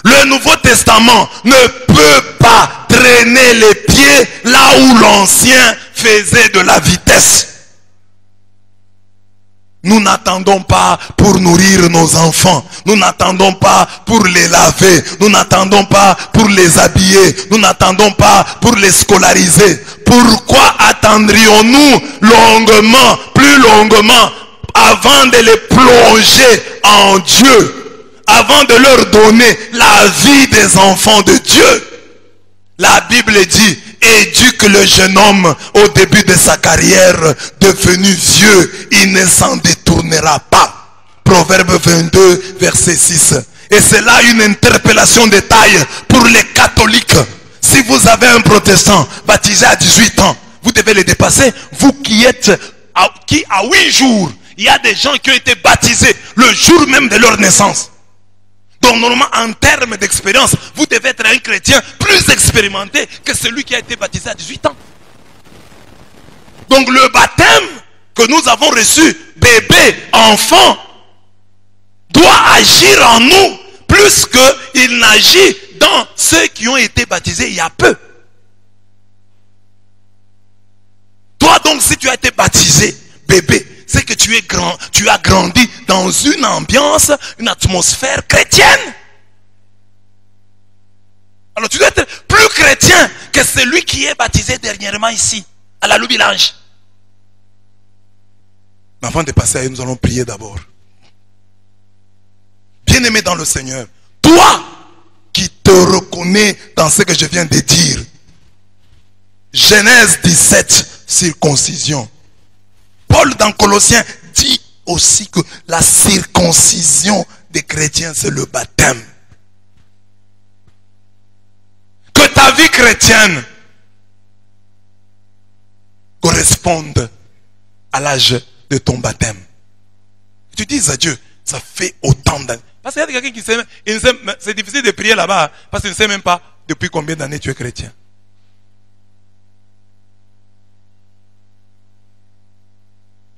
Le Nouveau Testament ne peut pas traîner les pieds là où l'Ancien faisait de la vitesse. Nous n'attendons pas pour nourrir nos enfants. Nous n'attendons pas pour les laver. Nous n'attendons pas pour les habiller. Nous n'attendons pas pour les scolariser. Pourquoi attendrions-nous longuement, plus longuement, avant de les plonger en Dieu, avant de leur donner la vie des enfants de Dieu? La Bible dit: éduque le jeune homme au début de sa carrière, devenu vieux, il ne s'en détournera pas. Proverbe 22, verset 6. Et c'est là une interpellation de taille pour les catholiques. Si vous avez un protestant baptisé à 18 ans, vous devez le dépasser. Vous qui êtes, qui à 8 jours, il y a des gens qui ont été baptisés le jour même de leur naissance. Donc normalement, en termes d'expérience, vous devez être un chrétien plus expérimenté que celui qui a été baptisé à 18 ans. Donc le baptême que nous avons reçu, bébé, enfant, doit agir en nous plus qu'il n'agit dans ceux qui ont été baptisés il y a peu. Toi donc, si tu as été baptisé, bébé, c'est que tu es grand, tu as grandi dans une ambiance, une atmosphère chrétienne. Alors tu dois être plus chrétien que celui qui est baptisé dernièrement ici, à la Loup-Village. Mais avant de passer à eux, nous allons prier d'abord. Bien-aimé dans le Seigneur, toi qui te reconnais dans ce que je viens de dire, Genèse 17, circoncision. Paul dans Colossiens dit aussi que la circoncision des chrétiens, c'est le baptême. Que ta vie chrétienne corresponde à l'âge de ton baptême. Tu dis à Dieu, ça fait autant d'années. Parce qu'il y a quelqu'un qui sait, c'est difficile de prier là-bas, parce qu'il ne sait même pas depuis combien d'années tu es chrétien.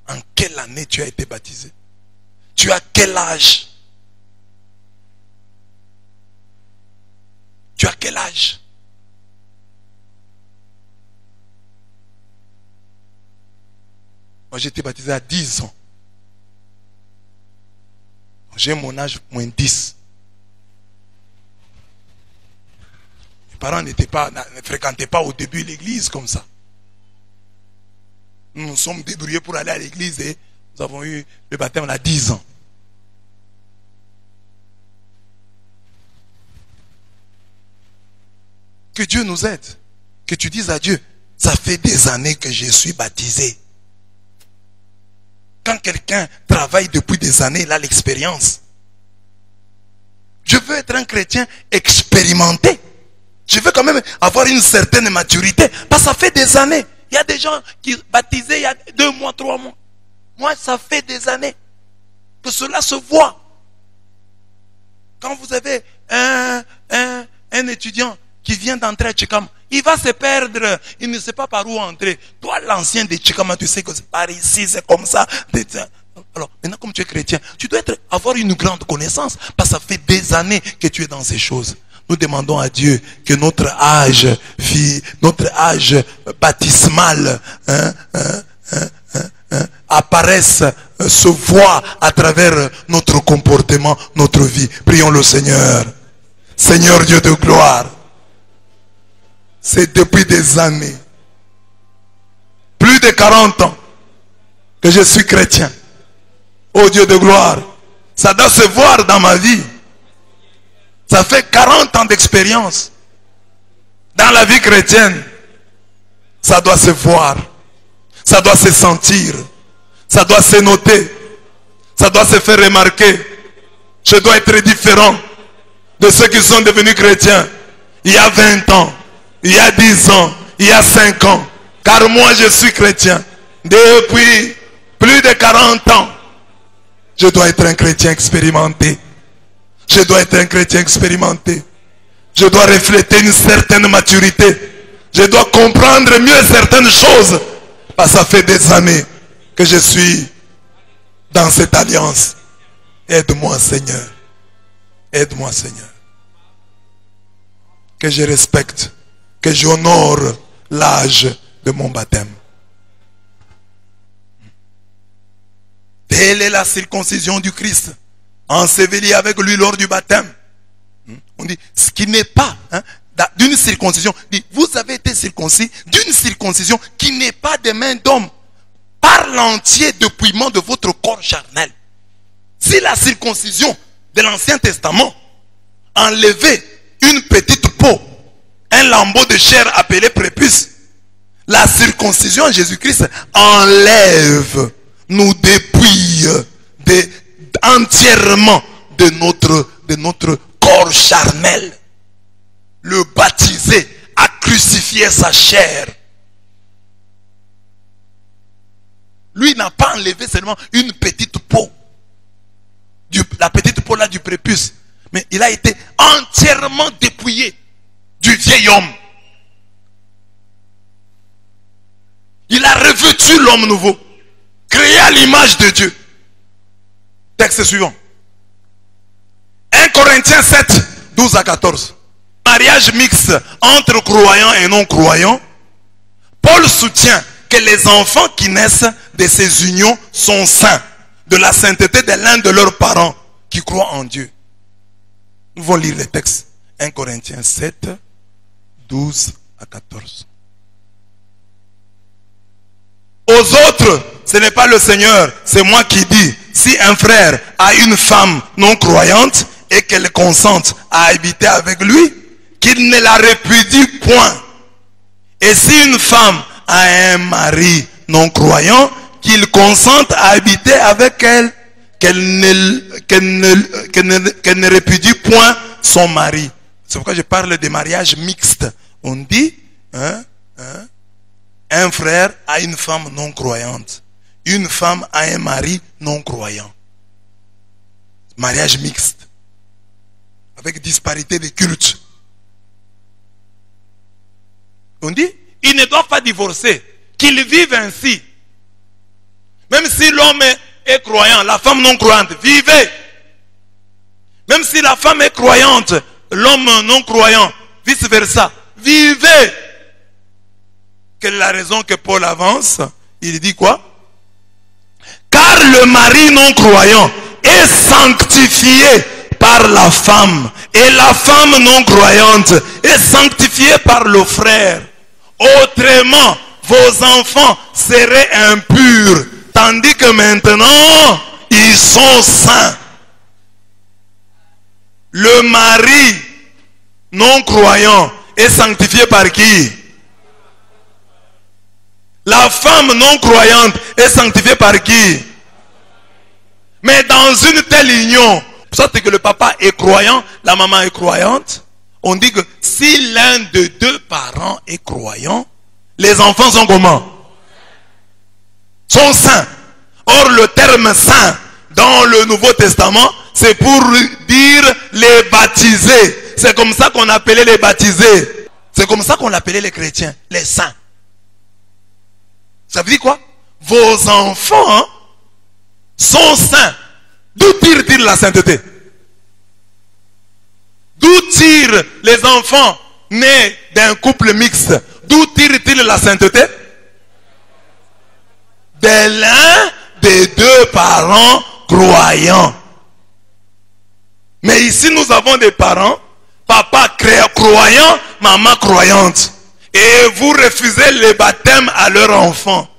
En quelle année tu as été baptisé? Tu as quel âge? Tu as quel âge? Moi j'ai été baptisé à 10 ans. J'ai mon âge moins 10. Mes parents ne fréquentaient pas au début l'église comme ça. Nous nous sommes débrouillés pour aller à l'église et nous avons eu le baptême à 10 ans. Que Dieu nous aide. Que tu dises à Dieu, ça fait des années que je suis baptisé. Quand quelqu'un travaille depuis des années, il a l'expérience. Je veux être un chrétien expérimenté. Je veux quand même avoir une certaine maturité. Parce que ça fait des années. Il y a des gens qui baptisés il y a 2 mois, 3 mois. Moi, ça fait des années que cela se voit. Quand vous avez un étudiant qui vient d'entrer à Tchikama, il va se perdre, il ne sait pas par où entrer. Toi, l'ancien de Tchikama, tu sais que c'est par ici, c'est comme ça. Alors, maintenant, comme tu es chrétien, tu dois avoir une grande connaissance, parce que ça fait des années que tu es dans ces choses. Nous demandons à Dieu que notre âge baptismal apparaisse, se voit à travers notre comportement, notre vie. Prions le Seigneur. Seigneur Dieu de gloire, c'est depuis des années, plus de 40 ans, que je suis chrétien. Oh Dieu de gloire, ça doit se voir dans ma vie. Ça fait 40 ans d'expérience dans la vie chrétienne. Ça doit se voir. Ça doit se sentir. Ça doit se noter. Ça doit se faire remarquer. Je dois être différent de ceux qui sont devenus chrétiens il y a 20 ans, il y a 10 ans, il y a 5 ans. Car moi je suis chrétien depuis plus de 40 ans. Je dois être un chrétien expérimenté. Je dois être un chrétien expérimenté. Je dois refléter une certaine maturité. Je dois comprendre mieux certaines choses. Parce que ça fait des années que je suis dans cette alliance. Aide-moi Seigneur. Aide-moi Seigneur. Que je respecte, que j'honore l'âge de mon baptême. Telle est la circoncision du Christ, enseveli avec lui lors du baptême. On dit, ce qui n'est pas d'une circoncision, dit, vous avez été circoncis d'une circoncision qui n'est pas des mains d'homme, par l'entier dépouillement de votre corps charnel. Si la circoncision de l'Ancien Testament enlevait une petite peau, un lambeau de chair appelé prépuce, la circoncision en Jésus-Christ enlève, nous dépouille entièrement de notre corps charnel. Le baptisé a crucifié sa chair. Lui n'a pas enlevé seulement une petite peau, la petite peau là du prépuce, mais il a été entièrement dépouillé du vieil homme. Il a revêtu l'homme nouveau, créé à l'image de Dieu. Texte suivant. 1 Corinthiens 7, 12 à 14. Mariage mixte entre croyants et non-croyants. Paul soutient que les enfants qui naissent de ces unions sont saints, de la sainteté de l'un de leurs parents qui croient en Dieu. Nous allons lire les textes. 1 Corinthiens 7, 12 à 14. Aux autres, ce n'est pas le Seigneur, c'est moi qui dis. Si un frère a une femme non croyante et qu'elle consente à habiter avec lui, qu'il ne la répudie point. Et si une femme a un mari non croyant, qu'il consente à habiter avec elle, qu'elle ne répudie point son mari. C'est pourquoi je parle de mariage mixte. On dit, un frère a une femme non croyante. Une femme a un mari non croyant. Mariage mixte. Avec disparité de culte. On dit, ils ne doivent pas divorcer. Qu'ils vivent ainsi. Même si l'homme est croyant, la femme non croyante, vivez. Même si la femme est croyante, l'homme non croyant, vice versa, vivez. Quelle est la raison que Paul avance? Il dit quoi? Car le mari non croyant est sanctifié par la femme, et la femme non croyante est sanctifiée par le frère. Autrement, vos enfants seraient impurs, tandis que maintenant, ils sont saints. Le mari non croyant est sanctifié par qui? La femme non croyante est sanctifiée par qui? Mais dans une telle union, soit que le papa est croyant, la maman est croyante, on dit que si l'un de deux parents est croyant, les enfants sont comment? Sont saints. Or le terme saint dans le Nouveau Testament, c'est pour dire les baptisés. C'est comme ça qu'on appelait les baptisés. C'est comme ça qu'on appelait les chrétiens, les saints. Ça veut dire quoi? Vos enfants sont saints. D'où tire-t-il la sainteté? D'où tirent les enfants nés d'un couple mixte? D'où tire-t-il la sainteté? De l'un des deux parents croyants. Mais ici nous avons des parents, papa croyant, maman croyante. Et vous refusez le baptême à leur enfant.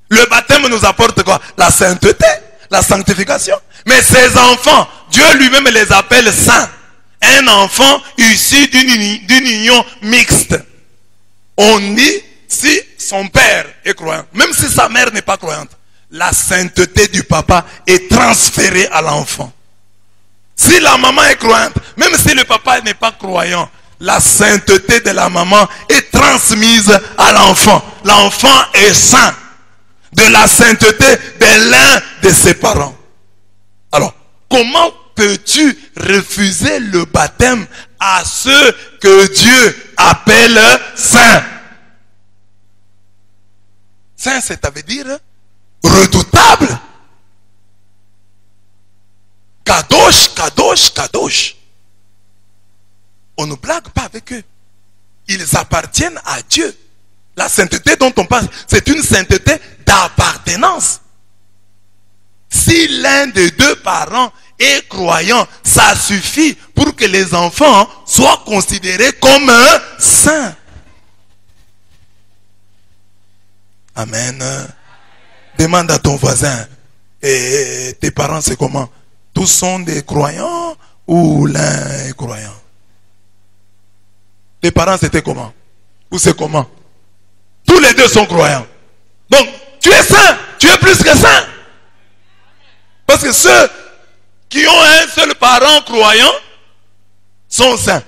Le baptême nous apporte quoi? La sainteté, la sanctification. Mais ces enfants, Dieu lui-même les appelle saints. Un enfant issu d'une union mixte. On dit, si son père est croyant, même si sa mère n'est pas croyante, la sainteté du papa est transférée à l'enfant. Si la maman est croyante, même si le papa n'est pas croyant, la sainteté de la maman est transmise à l'enfant. L'enfant est saint de la sainteté de l'un de ses parents. Alors, comment peux-tu refuser le baptême à ceux que Dieu appelle saints? Saint, ça veut dire redoutable. Kadosh, kadosh, kadosh. On ne blague pas avec eux. Ils appartiennent à Dieu. La sainteté dont on parle, c'est une sainteté d'appartenance. Si l'un des deux parents est croyant, ça suffit pour que les enfants soient considérés comme saints. Amen. Demande à ton voisin, et tes parents c'est comment? Tous sont des croyants ou l'un est croyant? Tes parents c'était comment? Ou c'est comment? Tous les deux sont croyants. Donc, tu es saint, tu es plus que saint. Parce que ceux qui ont un seul parent croyant sont saints.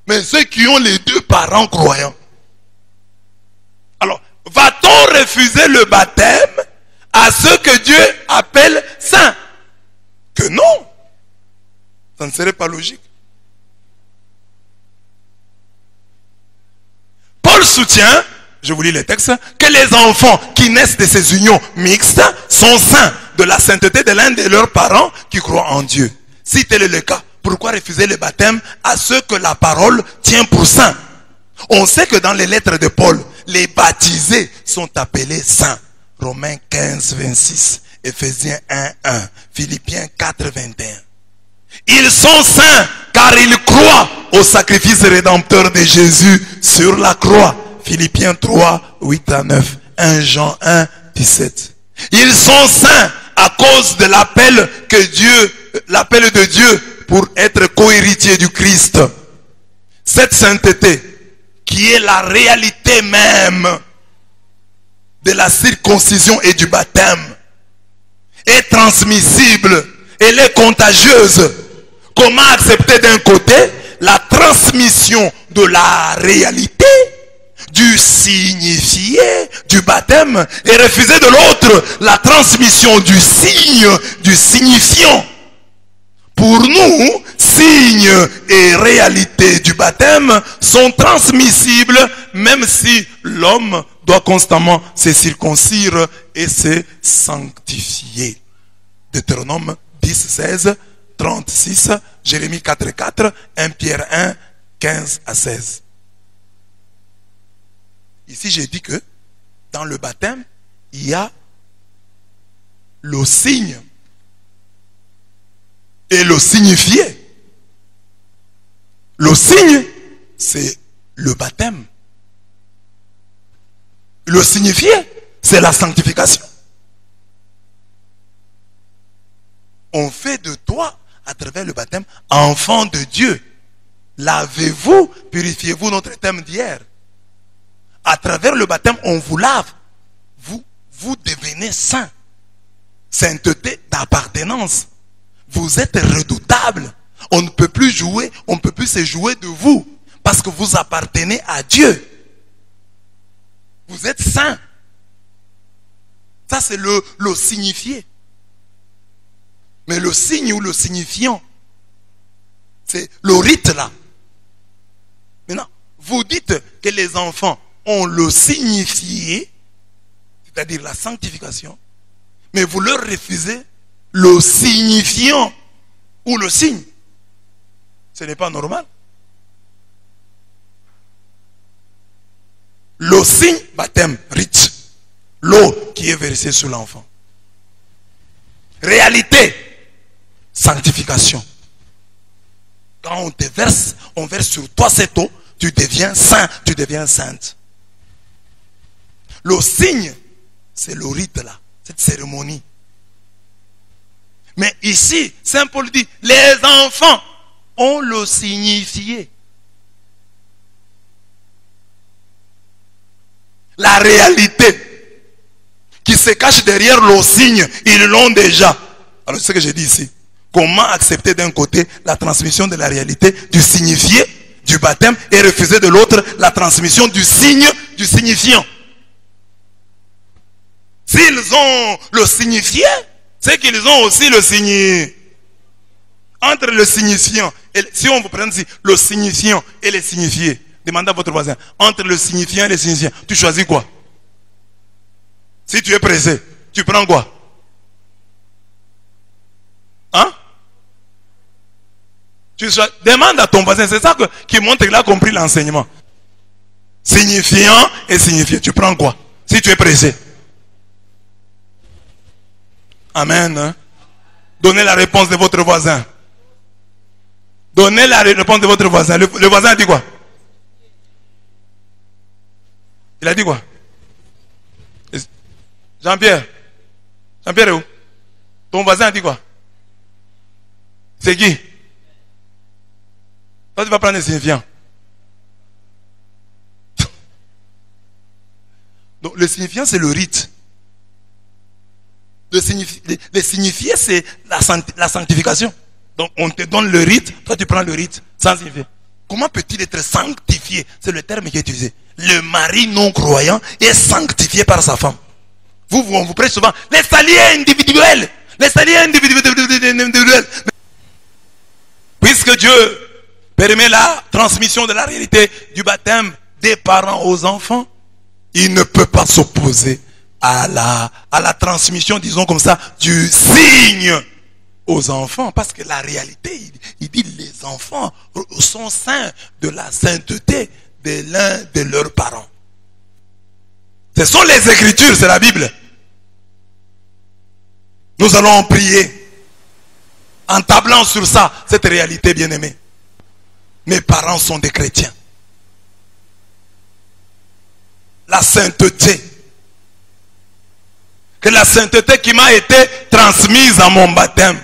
Mais ceux qui ont les deux parents croyants, alors, va-t-on refuser le baptême à ceux que Dieu appelle saints? Que non. Ça ne serait pas logique. Paul soutient, je vous lis les textes, que les enfants qui naissent de ces unions mixtes sont saints de la sainteté de l'un de leurs parents qui croient en Dieu. Si tel est le cas, pourquoi refuser le baptême à ceux que la parole tient pour saints? On sait que dans les lettres de Paul, les baptisés sont appelés saints. Romains 15, 26, Éphésiens 1, 1, Philippiens 4, 21. Ils sont saints car ils croient au sacrifice rédempteur de Jésus sur la croix. Philippiens 3, 8 à 9, 1 Jean 1, 17. Ils sont saints à cause de l'appel de Dieu pour être co-héritier du Christ. Cette sainteté, qui est la réalité même de la circoncision et du baptême, est transmissible, elle est contagieuse. Comment accepter d'un côté la transmission de la réalité, du signifié du baptême, et refuser de l'autre la transmission du signe, du signifiant? Pour nous, signe et réalité du baptême sont transmissibles, même si l'homme doit constamment se circoncire et se sanctifier. Deutéronome 10, 16, 36, Jérémie 4, 4, 1 Pierre 1, 15 à 16. Ici, j'ai dit que dans le baptême, il y a le signe et le signifié. Le signe, c'est le baptême. Le signifié, c'est la sanctification. On fait de toi, à travers le baptême, enfant de Dieu. Lavez-vous, purifiez-vous, notre thème d'hier. À travers le baptême, on vous lave. Vous devenez saint. Sainteté d'appartenance. Vous êtes redoutable. On ne peut plus jouer, on ne peut plus se jouer de vous. Parce que vous appartenez à Dieu. Vous êtes saint. Ça c'est le signifié. Mais le signe ou le signifiant, c'est le rite là. Maintenant, vous dites que les enfants ont le signifié, c'est-à-dire la sanctification, mais vous leur refusez le signifiant ou le signe. Ce n'est pas normal. Le signe, baptême, rite. L'eau qui est versée sur l'enfant. Réalité, sanctification. Quand on te verse, on verse sur toi cette eau, tu deviens saint, tu deviens sainte. Le signe, c'est le rite là, cette cérémonie. Mais ici, Saint Paul dit, les enfants ont le signifié. La réalité qui se cache derrière le signe, ils l'ont déjà. Alors c'est ce que j'ai dit ici. Comment accepter d'un côté la transmission de la réalité, du signifié, du baptême, et refuser de l'autre la transmission du signe, du signifiant? S'ils ont le signifié, c'est qu'ils ont aussi le signifié. Entre le signifiant, et, si on vous prend ici, le signifiant et le signifié, demandez à votre voisin, entre le signifiant et le signifiant, tu choisis quoi? Si tu es pressé, tu prends quoi? Hein? Demande à ton voisin, c'est ça qui montre qu'il a compris l'enseignement. Signifiant et signifié, tu prends quoi? Si tu es pressé. Amen. Hein? Donnez la réponse de votre voisin. Donnez la réponse de votre voisin. Le voisin a dit quoi? Il a dit quoi? Jean-Pierre. Jean-Pierre est où? Ton voisin a dit quoi? C'est qui? Toi, tu vas prendre les signifiants. Donc, le signifiant, c'est le rite. Le signifié, c'est la sanctification. Donc, on te donne le rite, toi, tu prends le rite sans signifier. Comment peut-il être sanctifié? C'est le terme qui est utilisé. Le mari non-croyant est sanctifié par sa femme. On vous prêche souvent les saluts individuels. Les saluts individuels. Puisque Dieu permet la transmission de la réalité du baptême des parents aux enfants, il ne peut pas s'opposer à la transmission, disons comme ça, du signe aux enfants. Parce que la réalité, il dit les enfants sont saints de la sainteté de l'un de leurs parents. Ce sont les Écritures, c'est la Bible. Nous allons prier en tablant sur ça, cette réalité bien-aimée. Mes parents sont des chrétiens. La sainteté. Que la sainteté qui m'a été transmise à mon baptême.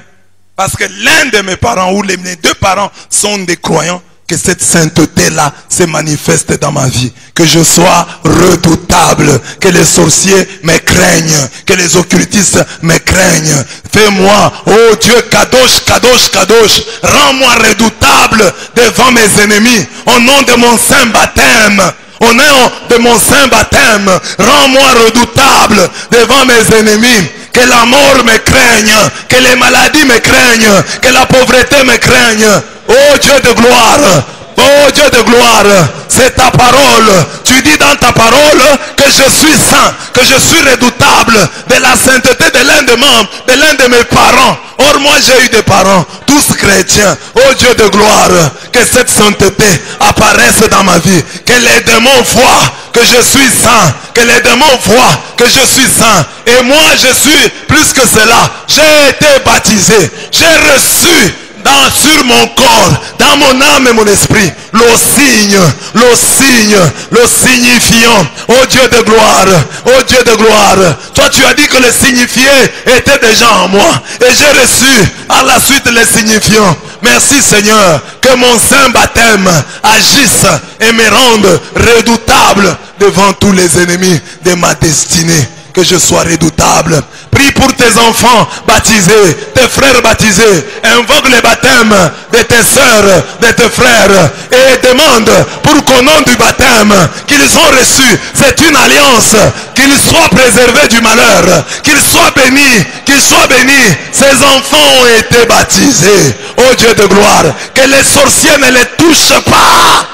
Parce que l'un de mes parents ou les deux parents sont des croyants. Que cette sainteté-là se manifeste dans ma vie. Que je sois redoutable. Que les sorciers me craignent. Que les occultistes me craignent. Fais-moi, oh Dieu, Kadosh, Kadosh, Kadosh. Rends-moi redoutable devant mes ennemis. Au nom de mon saint baptême. Au nom de mon saint baptême. Rends-moi redoutable devant mes ennemis. Que la mort me craigne. Que les maladies me craignent. Que la pauvreté me craigne. Oh Dieu de gloire, oh Dieu de gloire, c'est ta parole. Tu dis dans ta parole que je suis saint, que je suis redoutable de la sainteté de l'un des membres, de l'un de mes parents. Or moi j'ai eu des parents, tous chrétiens. Oh Dieu de gloire, que cette sainteté apparaisse dans ma vie. Que les démons voient que je suis saint. Que les démons voient que je suis saint. Et moi je suis plus que cela. J'ai été baptisé. J'ai reçu sur mon corps, dans mon âme et mon esprit, le signifiant. Oh Dieu de gloire, oh Dieu de gloire. Toi tu as dit que le signifié était déjà en moi. Et j'ai reçu à la suite le signifiant. Merci Seigneur, que mon saint baptême agisse et me rende redoutable devant tous les ennemis de ma destinée. Que je sois redoutable. Prie pour tes enfants baptisés, tes frères baptisés. Invoque le baptême de tes sœurs, de tes frères. Et demande pour qu'au nom du baptême qu'ils ont reçu, c'est une alliance. Qu'ils soient préservés du malheur. Qu'ils soient bénis. Qu'ils soient bénis. Ces enfants ont été baptisés. Oh Dieu de gloire. Que les sorciers ne les touchent pas.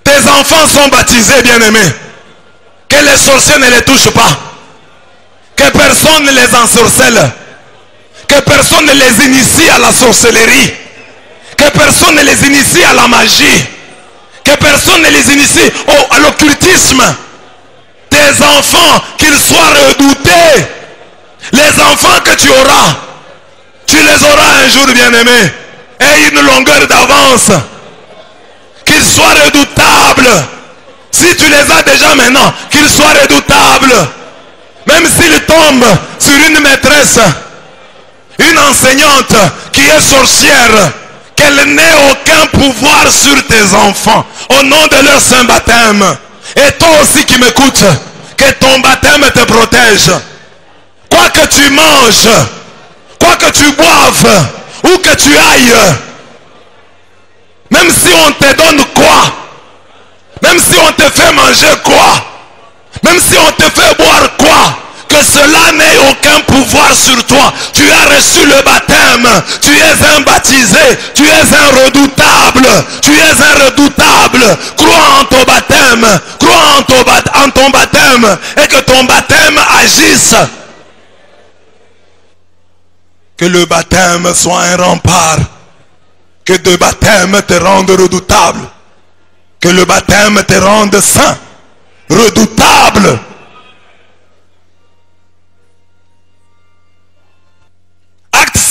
Tes enfants sont baptisés, bien-aimés. Que les sorciers ne les touchent pas. Que personne ne les ensorcelle. Que personne ne les initie à la sorcellerie. Que personne ne les initie à la magie. Que personne ne les initie à l'occultisme. Tes enfants, qu'ils soient redoutés. Les enfants que tu auras, tu les auras un jour, bien-aimés. Et une longueur d'avance. Qu'ils soient redoutables. Si tu les as déjà maintenant, qu'ils soient redoutables. Même s'ils tombent sur une maîtresse, une enseignante qui est sorcière, qu'elle n'ait aucun pouvoir sur tes enfants. Au nom de leur saint baptême. Et toi aussi qui m'écoutes, que ton baptême te protège. Quoi que tu manges, quoi que tu boives, où que tu ailles, même si on te donne quoi, même si on te fait manger quoi, même si on te fait boire quoi, que cela n'ait aucun pouvoir sur toi. Tu as reçu le baptême, tu es un baptisé, tu es un redoutable, tu es un redoutable. Crois en ton baptême, crois en ton baptême et que ton baptême agisse. Que le baptême soit un rempart. Que le baptême te rende redoutable. Que le baptême te rende saint, redoutable.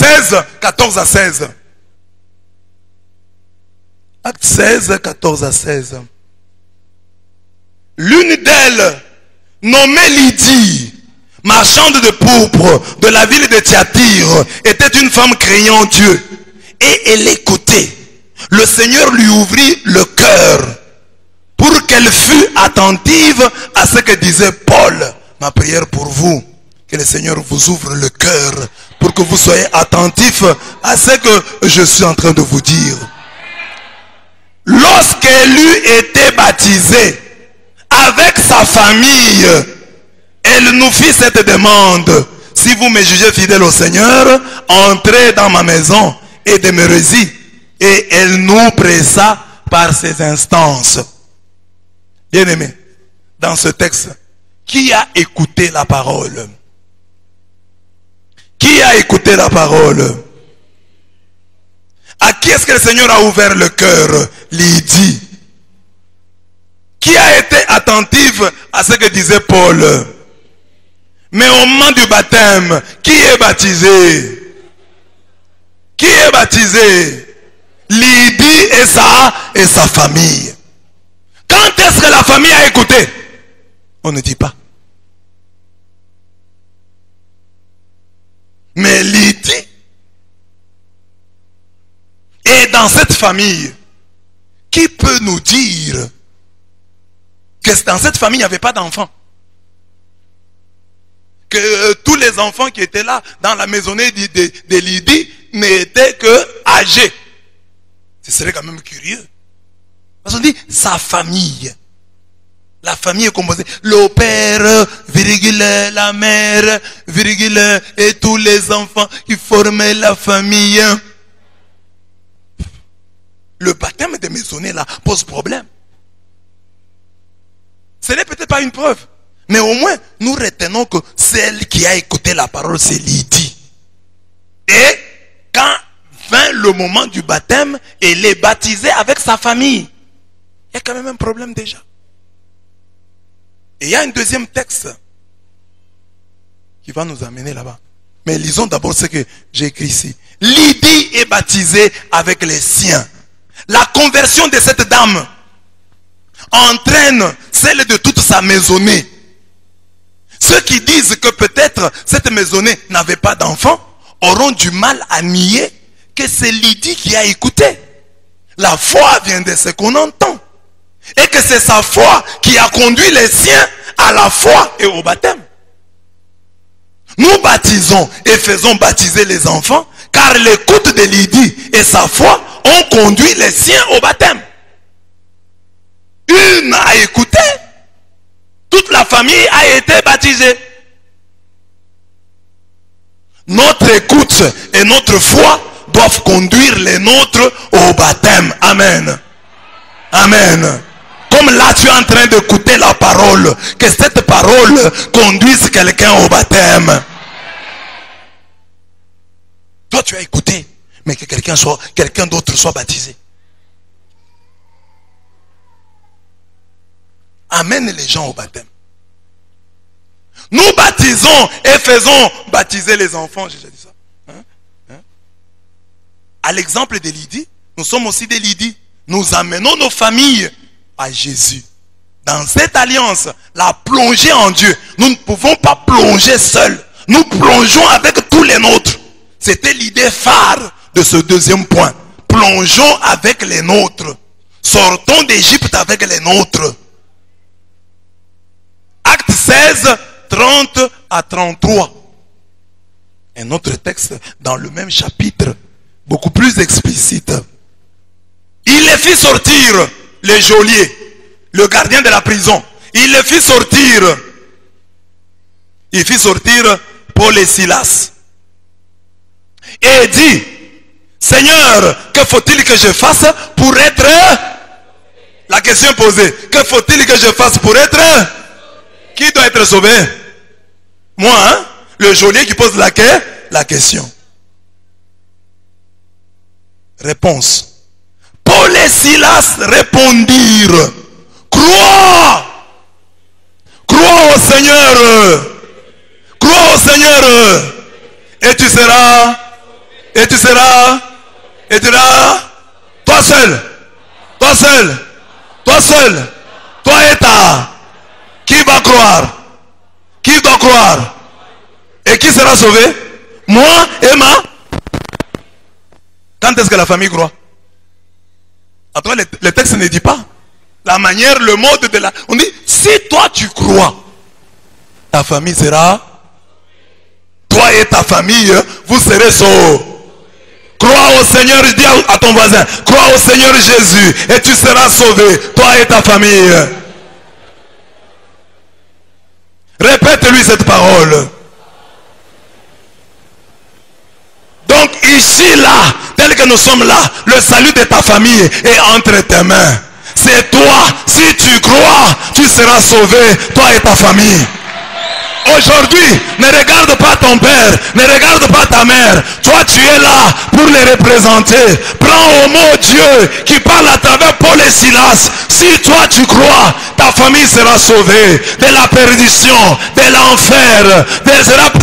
16, 14 à 16. Acte 16, 14 à 16. L'une d'elles, nommée Lydie, marchande de pourpre de la ville de Thyatire, était une femme craignant Dieu. Et elle écoutait. Le Seigneur lui ouvrit le cœur pour qu'elle fût attentive à ce que disait Paul. Ma prière pour vous, que le Seigneur vous ouvre le cœur pour que vous soyez attentifs à ce que je suis en train de vous dire. Lorsqu'elle eut été baptisée avec sa famille, elle nous fit cette demande. Si vous me jugez fidèle au Seigneur, entrez dans ma maison et demeurez-y. Et elle nous pressa par ses instances. Bien-aimés, dans ce texte, qui a écouté la parole? Qui a écouté la parole? À qui est-ce que le Seigneur a ouvert le cœur? Lydie. Qui a été attentive à ce que disait Paul? Mais au moment du baptême, qui est baptisé? Qui est baptisé? Lydie et sa famille. Quand est-ce que la famille a écouté? On ne dit pas. Mais Lydie, et dans cette famille, qui peut nous dire que dans cette famille, il n'y avait pas d'enfants? Que tous les enfants qui étaient là dans la maisonnée de Lydie n'étaient que âgés. Ce serait quand même curieux. Parce qu'on dit sa famille. La famille est composée. Le père, virgule, la mère, virgule, et tous les enfants qui formaient la famille. Le baptême des maisonnées là pose problème. Ce n'est peut-être pas une preuve. Mais au moins, nous retenons que celle qui a écouté la parole, c'est Lydie. Et quand vint le moment du baptême, elle est baptisée avec sa famille. Il y a quand même un problème déjà. Et il y a un deuxième texte qui va nous amener là-bas. Mais lisons d'abord ce que j'ai écrit ici. Lydie est baptisée avec les siens. La conversion de cette dame entraîne celle de toute sa maisonnée. Ceux qui disent que peut-être cette maisonnée n'avait pas d'enfants auront du mal à nier que c'est Lydie qui a écouté. La foi vient de ce qu'on entend. Et que c'est sa foi qui a conduit les siens à la foi et au baptême. Nous baptisons et faisons baptiser les enfants car l'écoute de Lydie et sa foi ont conduit les siens au baptême. Une a écouté. Toute la famille a été baptisée. Notre écoute et notre foi doivent conduire les nôtres au baptême. Amen. Amen. Comme là tu es en train d'écouter la parole, que cette parole conduise quelqu'un au baptême. Toi tu as écouté, mais que quelqu'un d'autre soit baptisé. Amène les gens au baptême. Nous baptisons et faisons baptiser les enfants. J'ai déjà dit ça. À l'exemple de Lydie, nous sommes aussi des Lydie. Nous amenons nos familles à Jésus. Dans cette alliance, la plongée en Dieu. Nous ne pouvons pas plonger seuls. Nous plongeons avec tous les nôtres. C'était l'idée phare de ce deuxième point. Plongeons avec les nôtres. Sortons d'Égypte avec les nôtres. Acte 16, 30 à 33. Un autre texte dans le même chapitre, beaucoup plus explicite. Il les fit sortir, les geôliers, le gardien de la prison. Il les fit sortir. Il fit sortir Paul et Silas. Et dit, Seigneur, que faut-il que je fasse pour être... La question posée, que faut-il que je fasse pour être... Qui doit être sauvé? Moi, hein? Le geôlier qui pose la question. Réponse. Paul et Silas répondirent. Crois! Crois au Seigneur! Crois au Seigneur! Et tu seras... Et tu seras. Et tu diras, toi seul. Toi seul. Toi seul. Toi et ta. Qui va croire? Qui doit croire? Et qui sera sauvé? Moi et ma. Quand est-ce que la famille croit? En tout cas, le texte ne dit pas. La manière, le mode de la... On dit, si toi tu crois, ta famille sera... Toi et ta famille, vous serez sauvés. Crois au Seigneur, dis à ton voisin, crois au Seigneur Jésus et tu seras sauvé, toi et ta famille. Répète-lui cette parole. Donc ici, là, tel que nous sommes là, le salut de ta famille est entre tes mains. C'est toi, si tu crois, tu seras sauvé, toi et ta famille. Aujourd'hui, ne regarde pas ton père, ne regarde pas ta mère. Toi, tu es là pour les représenter. Prends au mot Dieu qui parle à travers Paul et Silas. Si toi, tu crois, ta famille sera sauvée de la perdition, de l'enfer,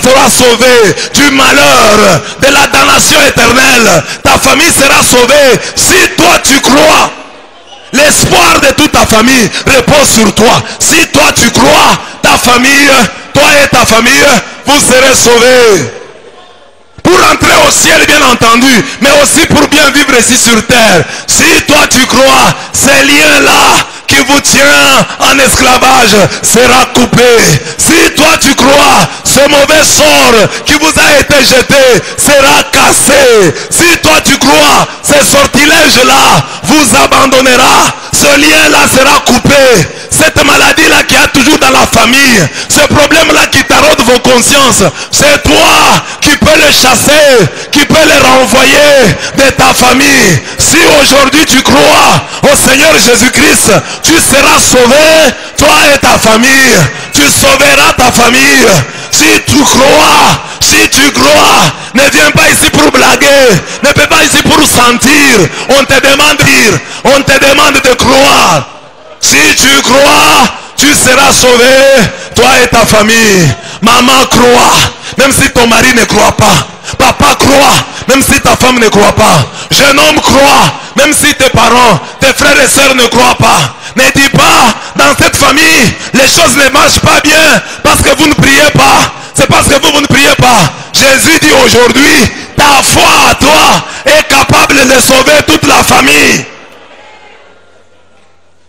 sera sauvée du malheur, de la damnation éternelle. Ta famille sera sauvée si toi, tu crois. L'espoir de toute ta famille repose sur toi. Si toi, tu crois, ta famille... Toi et ta famille, vous serez sauvés. Pour entrer au ciel, bien entendu, mais aussi pour bien vivre ici sur terre. Si toi tu crois, ces liens-là qui vous tient en esclavage sera coupé. Si toi tu crois, ce mauvais sort qui vous a été jeté sera cassé. Si toi tu crois, ce sortilège-là vous abandonnera. Ce lien-là sera coupé. Cette maladie-là qui a toujours dans la famille, ce problème-là qui taraude vos consciences, c'est toi qui peux le chasser, qui peux le renvoyer de ta famille. Si aujourd'hui tu crois au Seigneur Jésus-Christ, tu seras sauvé, toi et ta famille. Tu sauveras ta famille. Si tu crois, ne viens pas ici pour blaguer, ne viens pas ici pour sentir. On te demande de croire. Si tu crois, tu seras sauvé, toi et ta famille. Maman croit, même si ton mari ne croit pas. Papa croit, même si ta femme ne croit pas. Jeune homme croit, même si tes parents, tes frères et sœurs ne croient pas. Ne dis pas, dans cette famille, les choses ne marchent pas bien parce que vous ne priez pas. C'est parce que vous ne priez pas. Jésus dit aujourd'hui, ta foi à toi est capable de sauver toute la famille.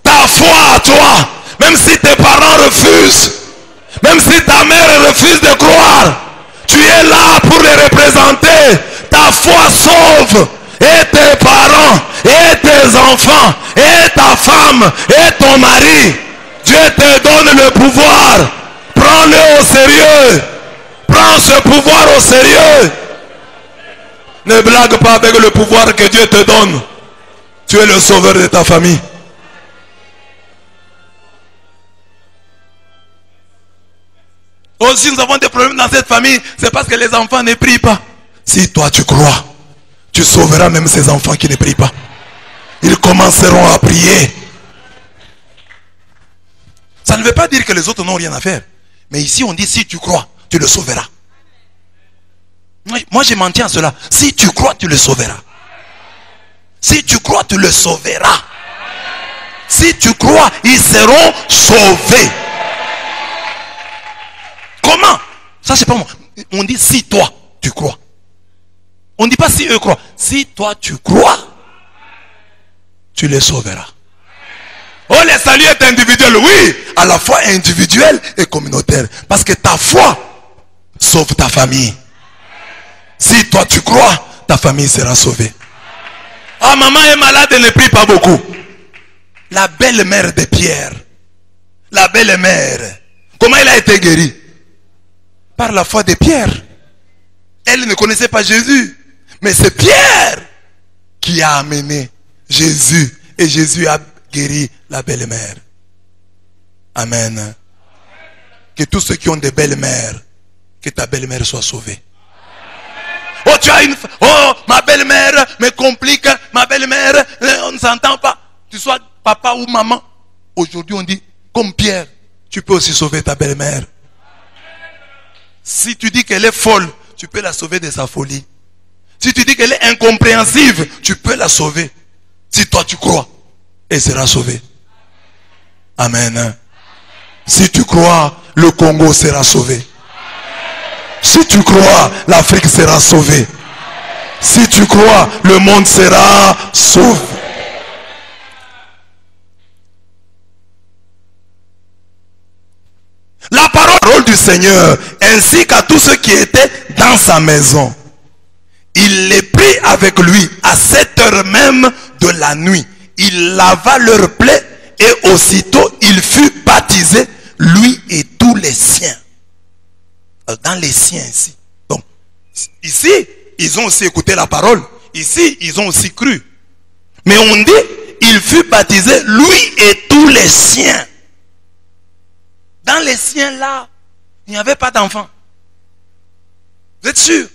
Ta foi à toi, même si tes parents refusent, même si ta mère refuse de croire, tu es là pour les représenter. Ta foi sauve et tes parents, et tes enfants, et ta femme, et ton mari. Dieu te donne le pouvoir. Prends-le au sérieux. Prends ce pouvoir au sérieux. Ne blague pas avec le pouvoir que Dieu te donne. Tu es le sauveur de ta famille. Aussi nous avons des problèmes dans cette famille, c'est parce que les enfants ne prient pas. Si toi tu crois, tu sauveras même ces enfants qui ne prient pas. Ils commenceront à prier. Ça ne veut pas dire que les autres n'ont rien à faire. Mais ici on dit si tu crois, tu le sauveras. Moi je m'en tiens à cela. Si tu crois, tu le sauveras. Si tu crois, tu le sauveras. Si tu crois, ils seront sauvés. Comment? Ça c'est pas moi. On dit si toi tu crois. On ne dit pas si eux croient. Si toi tu crois, tu les sauveras. Oh, le salut est individuel. Oui, à la fois individuel et communautaire. Parce que ta foi sauve ta famille. Si toi tu crois, ta famille sera sauvée. Ah, maman est malade, elle ne prie pas beaucoup. La belle-mère de Pierre. La belle-mère. Comment elle a été guérie? Par la foi de Pierre. Elle ne connaissait pas Jésus. Mais c'est Pierre qui a amené Jésus. Et Jésus a guéri la belle-mère. Amen. Que tous ceux qui ont des belles-mères, que ta belle-mère soit sauvée. Oh, tu as une... Oh, ma belle-mère me complique. Ma belle-mère, on ne s'entend pas. Tu sois papa ou maman. Aujourd'hui, on dit, comme Pierre, tu peux aussi sauver ta belle-mère. Si tu dis qu'elle est folle, tu peux la sauver de sa folie. Si tu dis qu'elle est incompréhensible, tu peux la sauver. Si toi tu crois, elle sera sauvée. Amen. Si tu crois, le Congo sera sauvé. Si tu crois, l'Afrique sera sauvée. Si tu crois, le monde sera sauvé. La parole du Seigneur, ainsi qu'à tous ceux qui étaient dans sa maison. Il les prit avec lui à cette heure même de la nuit. Il lava leurs plaies et aussitôt il fut baptisé, lui et tous les siens. Dans les siens ici. Donc, ici, ils ont aussi écouté la parole. Ici, ils ont aussi cru. Mais on dit, il fut baptisé, lui et tous les siens. Dans les siens là, il n'y avait pas d'enfants. Vous êtes sûr?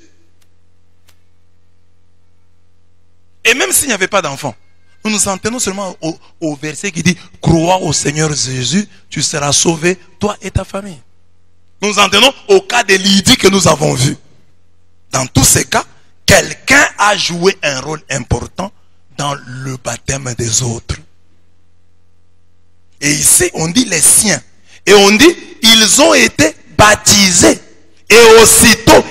Et même s'il n'y avait pas d'enfants, nous nous en tenons seulement au verset qui dit, crois au Seigneur Jésus, tu seras sauvé, toi et ta famille. Nous nous en tenons au cas de Lydie que nous avons vu. Dans tous ces cas, quelqu'un a joué un rôle important dans le baptême des autres. Et ici, on dit les siens. Et on dit, ils ont été baptisés. Et aussitôt,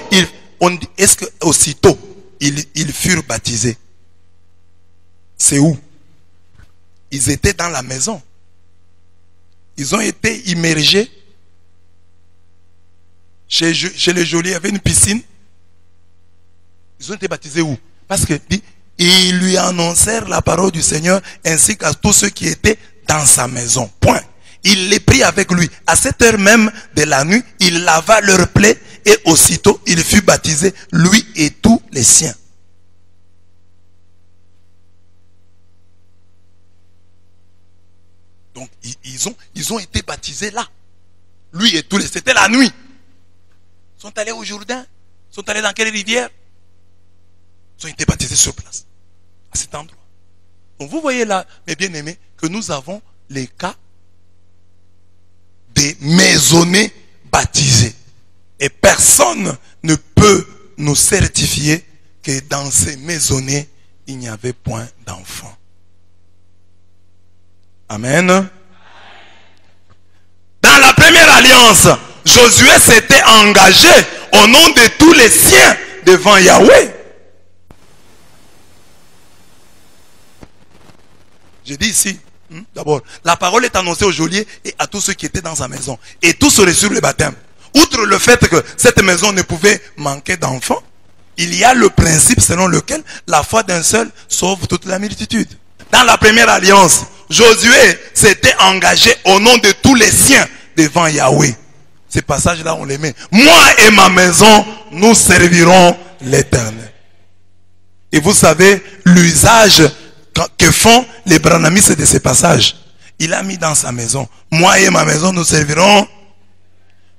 est-ce que aussitôt, ils furent baptisés? C'est où? Ils étaient dans la maison. Ils ont été immergés. Chez les Jolis, il y avait une piscine. Ils ont été baptisés où? Parce que dit, ils lui annoncèrent la parole du Seigneur ainsi qu'à tous ceux qui étaient dans sa maison. Point. Il les prit avec lui. À cette heure même de la nuit, il lava leurs plaies et aussitôt il fut baptisé, lui et tous les siens. Donc ils ont été baptisés là. Lui et tous les... C'était la nuit. Ils sont allés au Jourdain. Ils sont allés dans quelle rivière? Ils ont été baptisés sur place. À cet endroit. Donc vous voyez là, mes bien-aimés, que nous avons les cas des maisonnés baptisés. Et personne ne peut nous certifier que dans ces maisonnés, il n'y avait point d'enfants. Amen. Dans la première alliance, Josué s'était engagé au nom de tous les siens devant Yahweh. J'ai dit ici, d'abord, la parole est annoncée au geôlier et à tous ceux qui étaient dans sa maison. Et tous seraient sur le baptême. Outre le fait que cette maison ne pouvait manquer d'enfants, il y a le principe selon lequel la foi d'un seul sauve toute la multitude. Dans la première alliance, Josué s'était engagé au nom de tous les siens devant Yahweh. Ces passages-là, on les met. Moi et ma maison, nous servirons l'Éternel. Et vous savez, l'usage que font les branhamistes de ces passages, il a mis dans sa maison. Moi et ma maison, nous servirons.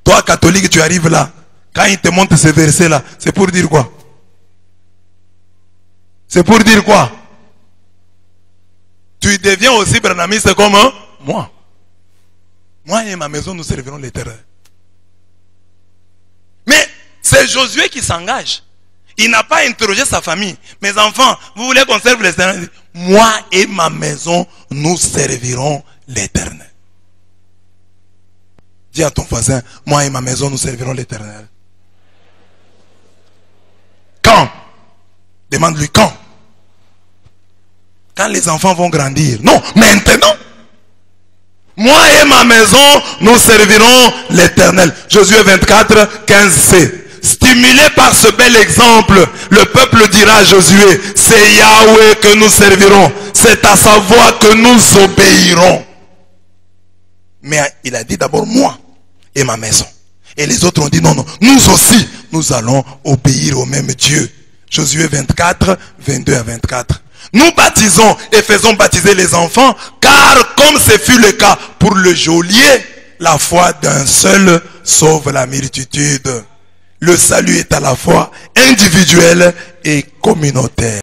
Toi, catholique, tu arrives là. Quand il te montre ces versets-là, c'est pour dire quoi? C'est pour dire quoi? Tu deviens aussi branhamiste comme moi. Moi et ma maison, nous servirons l'Éternel. Mais c'est Josué qui s'engage. Il n'a pas interrogé sa famille. Mes enfants, vous voulez qu'on serve l'Éternel? Moi et ma maison, nous servirons l'Éternel. Dis à ton voisin, moi et ma maison, nous servirons l'Éternel. Quand? Demande-lui quand. Quand les enfants vont grandir. Non, maintenant. Moi et ma maison, nous servirons l'Éternel. Josué 24, 15c. Stimulé par ce bel exemple, le peuple dira à Josué, c'est Yahweh que nous servirons. C'est à sa voix que nous obéirons. Mais il a dit d'abord moi et ma maison. Et les autres ont dit non, non, nous aussi, nous allons obéir au même Dieu. Josué 24, 22 à 24. Nous baptisons et faisons baptiser les enfants, car comme ce fut le cas pour le geôlier, la foi d'un seul sauve la multitude. Le salut est à la fois individuel et communautaire.